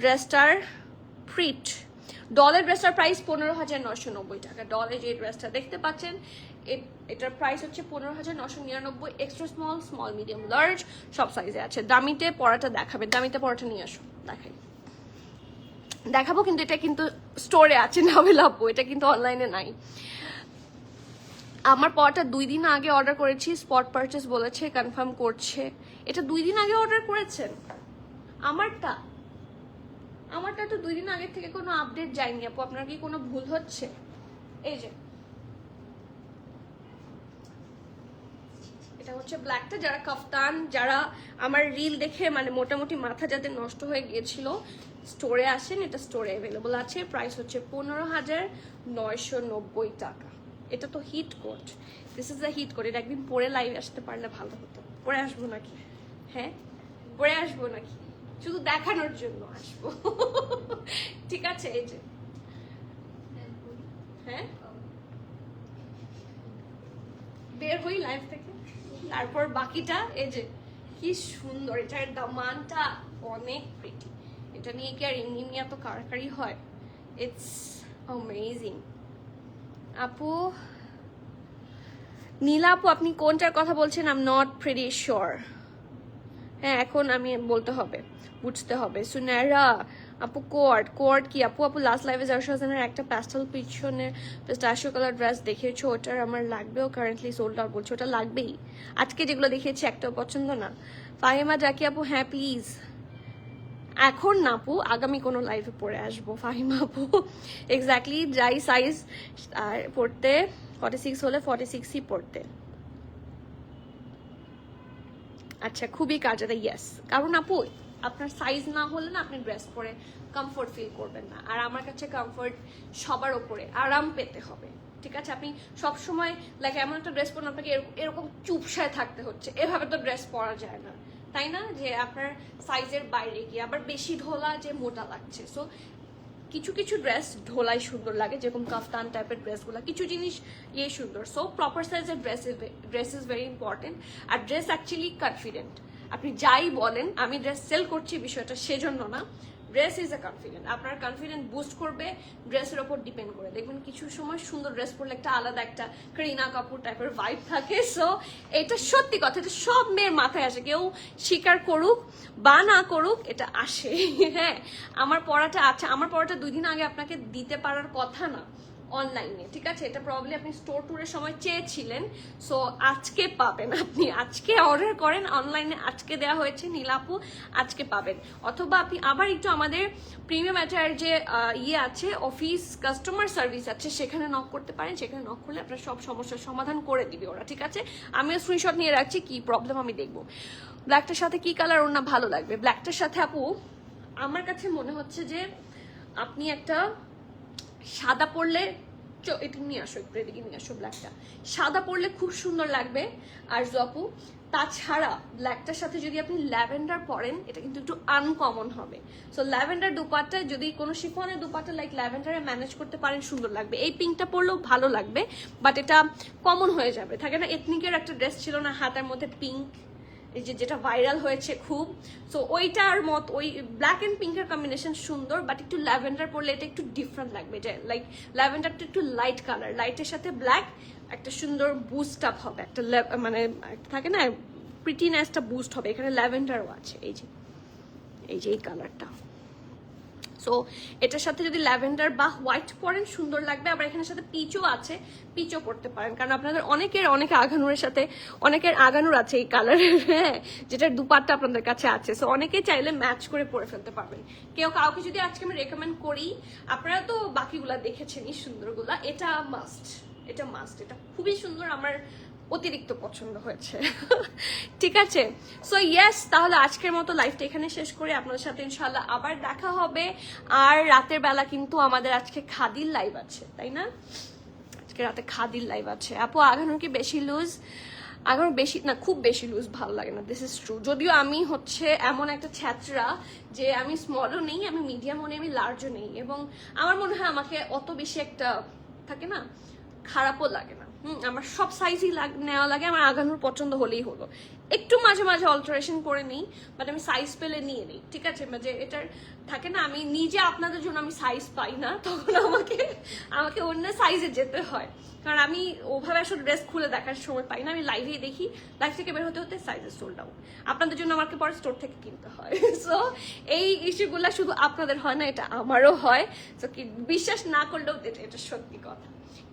Speaker 1: ড্রেসটার প্রিট, ডলের ড্রেসটার প্রাইস 15,990 টাকা। ডলের যে ড্রেসটা দেখতে পাচ্ছেন এটার প্রাইস হচ্ছে 15,999। Extra small, small, medium, large সব সাইজে আছে। দামিতে পরাটা দেখাবেন, দামিতে পরাটা নিয়ে আসুন দেখাই, দেখাবো। কিন্তু এটা কিন্তু স্টোরে আছে নাবিলা আপু, এটা কিন্তু অনলাইনে নাই। আমার পরটা 2 দিন আগে অর্ডার করেছি, স্পট পারচেস বলেছে, কনফার্ম করছে। এটা 2 দিন আগে অর্ডার করেছেন? আমারটা তো 2 দিন আগে থেকে কোনো আপডেট যায়নি আপু, আপনার কি কোনো ভুল হচ্ছে? এই যে এটা হচ্ছে ব্ল্যাকটা, যারা কাফতান, যারা আমার রিল দেখে মানে মোটামুটি মাথা যাদের নষ্ট হয়ে গিয়েছিল, স্টোরে আসেন, এটা স্টোরে অ্যাভেলেবল আছে। প্রাইস হচ্ছে 15,990 টাকা। এটা তো hit coat, this is a hit coat. এটা একদিন পরে লাইভে আসতে পারলে ভালো হতো। পরে আসবো নাকি? হ্যাঁ পরে আসবো নাকি? শুধু দেখানোর জন্য আসবো। ঠিক আছে, এই যে হ্যাঁ বের হই লাইভ থেকে, তারপর বাকিটা। এই যে কি সুন্দর, এটার দামানটা অনেক প্রিটি। এটা নিয়ে কি আর এমনি এত কারাকারি হয়? It's amazing. আপু নীলা আপু, আপনি কোনটার কথা বলছেন? I am not pretty sure. হ্যাঁ এখন আমি বলতে হবে, বুঝতে হবে। সুনেরা আপু কোয়ার্ড কি আপু? আপু লাস্ট লাইভে জারশানের একটা প্যাস্টেল পিছনে পিস্তাশিও কালার ড্রেস দেখিয়েছো, ওটার আমার লাগবেও, কারেন্টলি সোল্ড আউট বলছে। ওটা লাগবেই, আজকে যেগুলো দেখিয়েছি একটাও পছন্দ না। ফাহিমা জাকি আপু, হ্যাঁ প্লিজ এখন না আপু, আগামী কোনো লাইভে পরে আসবো। ফাহিমা আপু এক্স্যাক্টলি যাই সাইজ আর পড়তে 46 হলে 46ই পড়তে। আচ্ছা খুবই কাজে দেয়, ইয়েস। কারণ আপু আপনার সাইজ না হলে না আপনি ড্রেস পরে কমফোর্ট ফিল করবেন না। আর আমার কাছে কমফোর্ট সবার ওপরে, আরাম পেতে হবে, ঠিক আছে? আপনি সবসময় লাইক এমন একটা ড্রেস পরেন আপনাকে এরকম চুপসায় থাকতে হচ্ছে, এভাবে তো ড্রেস পরা যায় না, তাই না? যে আপনার সাইজের বাইরে গিয়ে আবার বেশি ঢোলা যে মোটা লাগছে। সো কিছু কিছু ড্রেস ঢোলাই সুন্দর লাগে, যেরকম কাফতান টাইপের ড্রেসগুলো, কিছু জিনিস ইয়ে সুন্দর। সো প্রপার সাইজের ড্রেস ইজ ভেরি ইম্পর্টেন্ট। আর ড্রেস অ্যাকচুয়ালি কনফিডেন্ট, আপনি যাই বলেন আমি ড্রেস সেল করছি বিষয়টা সেজন্য না, ড্রেস ইজ এ কনফিডেন্ট। আপনার কনফিডেন্ট বুস্ট করবে ড্রেসের ওপর ডিপেন্ড করে। দেখবেন কিছু সময় সুন্দর ড্রেস পরলে একটা আলাদা একটা করিনা কাপুর টাইপের ভাইব থাকে। সো এটা সত্যি কথা, এটা সব মেয়ের মাথায় আসে, কেউ স্বীকার করুক বা না করুক এটা আসে। হ্যাঁ আমার পড়াটা, আচ্ছা আমার পড়াটা 2 দিন আগে আপনাকে দিতে পারার কথা না অনলাইনে, ঠিক আছে? এটা প্রবলি আপনি স্টোর ট্যুরের সময় চেয়েছিলেন, সো আজকে পাবেন। আপনি আজকে অর্ডার করেন অনলাইনে, আজকে দেওয়া হয়েছে নীলাপু, আজকে পাবেন। অথবা আপনি আবার একটু আমাদের প্রিমিয়াম অ্যাটায়ার যে ইয়ে আছে, অফিস কাস্টমার সার্ভিস আছে, সেখানে নক করতে পারেন। সেখানে নক করলে আপনার সব সমস্যার সমাধান করে দিবে ওরা, ঠিক আছে? আমিও স্ক্রিনশট নিয়ে রাখছি, কি প্রবলেম আমি দেখবো। ব্ল্যাকটার সাথে কি কালার ওর না ভালো লাগবে? ব্ল্যাকটার সাথে আপু আমার কাছে মনে হচ্ছে যে আপনি একটা সাদা পরলে, এটা নিয়ে আসো একটু, এদিকে নিয়ে আসো ব্ল্যাকটা, সাদা পরলে খুব সুন্দর লাগবে। আর আপু তাছাড়া ব্ল্যাকটার সাথে যদি আপনি ল্যাভেন্ডার পরেন, এটা কিন্তু একটু আনকমন হবে। সো ল্যাভেন্ডার দুপাট্টা, যদি কোনো শিফনের দুপাট্টা লাইক ল্যাভেন্ডারে ম্যানেজ করতে পারেন, সুন্দর লাগবে। এই পিঙ্কটা পরলেও ভালো লাগবে, বাট এটা কমন হয়ে যাবে। থাকে না এথনিকের একটা ড্রেস ছিল না হাতার মধ্যে পিঙ্ক, এই যে যেটা ভাইরাল হয়েছে খুব, সো ওইটার মত, ওই ব্ল্যাক এন্ড পিঙ্কের কম্বিনেশন সুন্দর, বাট একটু ল্যাভেন্ডার পরলে এটা একটু ডিফারেন্ট লাগবে। যে লাইক ল্যাভেন্ডারটা একটু লাইট কালার, লাইটের সাথে ব্ল্যাক একটা সুন্দর বুস্ট আপ হবে, একটা মানে থাকে না প্রিটিনেসটা বুস্ট হবে। এখানে ল্যাভেন্ডারও আছে, এই যে এই কালারটা। সো এটার সাথে যদি ল্যাভেন্ডার বা হোয়াইট পরেন সুন্দর লাগবে। আবার এখানের সাথে পিচও আছে, পিচও পরতে পারেন, কারণ আপনাদের অনেকে আগানুরের সাথে অনেকের আগানুর আছে এই কালারের, হ্যাঁ, যেটার দুপাট্টা আপনাদের কাছে আছে। সো অনেকেই চাইলে ম্যাচ করে পরে ফেলতে পারবেন। কাউকে যদি আজকে আমি রেকমেন্ড করি, আপনারা তো বাকিগুলা দেখেছেন এই সুন্দরগুলা, এটা মাস্ট, এটা মাস্ট, এটা খুবই সুন্দর, আমার অতিরিক্ত পছন্দ হয়েছে। ঠিক আছে, সো ইয়েস, তাহলে আজকের মতো লাইভটা এখানে শেষ করে আপনাদের সাথে ইনশাল্লাহ আবার দেখা হবে। আর রাতের বেলা কিন্তু আমাদের আজকে খাদির লাইভ আছে, তাই না? আজকে রাতে খাদির লাইভ আছে। আপু আগানোর কি বেশি লুজ? আগানোর বেশি না, খুব বেশি লুজ ভালো লাগে না, দিস ইজ ট্রু। যদিও আমি হচ্ছে এমন একটা ছ্যাচরা যে আমি স্মলও নেই, আমি মিডিয়ামও নেই, আমি লার্জও নেই, এবং আমার মনে হয় আমাকে অত বেশি একটা থাকে না, খারাপও লাগে না। আমার সব সাইজই নেওয়া লাগে, আমার আগানোর পছন্দ হলেই হলো। একটু মাঝে মাঝে অল্টারেশন করে নিই, বাট আমি সাইজ পেলে নিয়ে নিই, ঠিক আছে? যে এটার থাকে না, আমি নিজে আপনাদের জন্য আমি সাইজ পাই না, তখন আমাকে অন্য সাইজে যেতে হয়, কারণ আমি ওভাবে আসলে ড্রেস খুলে দেখার সময় পাই না। আমি লাইভেই দেখি, লাইভ থেকে বের হতে হতে সাইজের সোল্ড আউট। আপনাদের জন্য আমাকে পরে স্টোর থেকে কিনতে হয়। সো এই ইস্যুগুলো শুধু আপনাদের হয় না, এটা আমারও হয়। সো কি বিশ্বাস না করলেও এটা সত্যি কথা।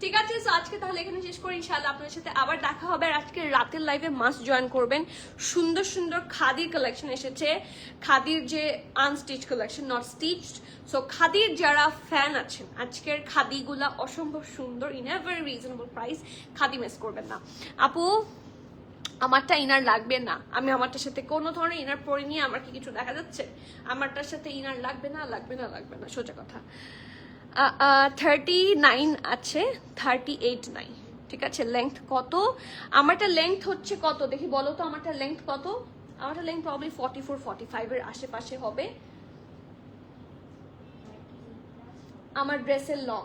Speaker 1: ঠিক আছে, সো আজকে তাহলে এখানে শেষ করি। ইনশাআল্লাহ আপনাদের সাথে আবার দেখা হবে। আর আজকে রাতের লাইভে মাস্ট জয়েন করবেন। সুন্দর সুন্দর খাদির কালেকশন এসেছে, খাদির যে unstitch collection, not stitched. So খাদির যারা ফ্যান আছেন, আজকের খাদিগুলা অসম্ভব সুন্দর, in a very reasonable price. Khadi miss করবেন না। আপু আমারটা ইনার লাগবে না, আমি আমারটার সাথে কোনো ধরনের ইনার পরে নিয়ে আমার কি কিছু দেখা যাচ্ছে? আমারটার সাথে ইনার লাগবে না, লাগবে না, লাগবে না, সোজা কথা। 39 আছে, 38 নাই, ঠিক আছে? লেংথ কত? আমারটা লেংথ হচ্ছে কত দেখি, বলো তো আমারটা লেংথ কত? আমারটা লেংথ প্রবলি 44-45 এর আশেপাশে হবে। আমার ড্রেসের লং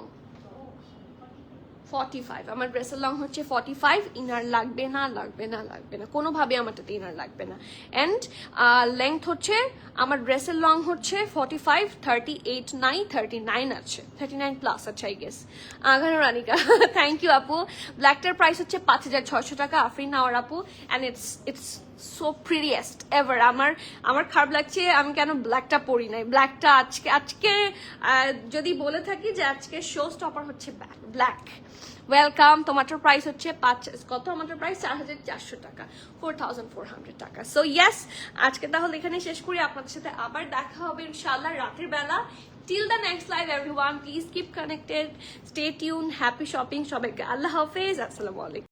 Speaker 1: 45, আমার ড্রেসের লং হচ্ছে 45। ইনার লাগবে না, লাগবে না, লাগবে না, কোনোভাবে আমারটাতে ইনার লাগবে না। অ্যান্ড লেংথ হচ্ছে, আমার ড্রেসের লং হচ্ছে 45, 38 নাই, 39 আছে, 39 প্লাস আছে আই গেস। আগানো রানিকা, থ্যাংক ইউ আপু। ব্ল্যাকটার প্রাইস হচ্ছে 5600 টাকা, আফরিন নাওয়ার আপু। And it's so prettiest ever. আমার খারাপ লাগছে আমি কেন ব্ল্যাকটা পরি নাই। ব্ল্যাকটা আজকে যদি বলে থাকি যে আজকে শো স্টপার হচ্ছে ব্ল্যাক। ওয়েলকাম। তোমারটার প্রাইস হচ্ছে কত? আমাদের প্রাইস 4400 টাকা, 4400 টাকা। সো ইয়েস, আজকে তাহলে এখানে শেষ করি। আপনাদের সাথে আবার দেখা হবে ইনশাআল্লাহ রাতের বেলা। Till the next live everyone, please keep connected, stay tuned, happy shopping সবাইকে আল্লাহ হাফেজ, আসসালামু আলাইকুম।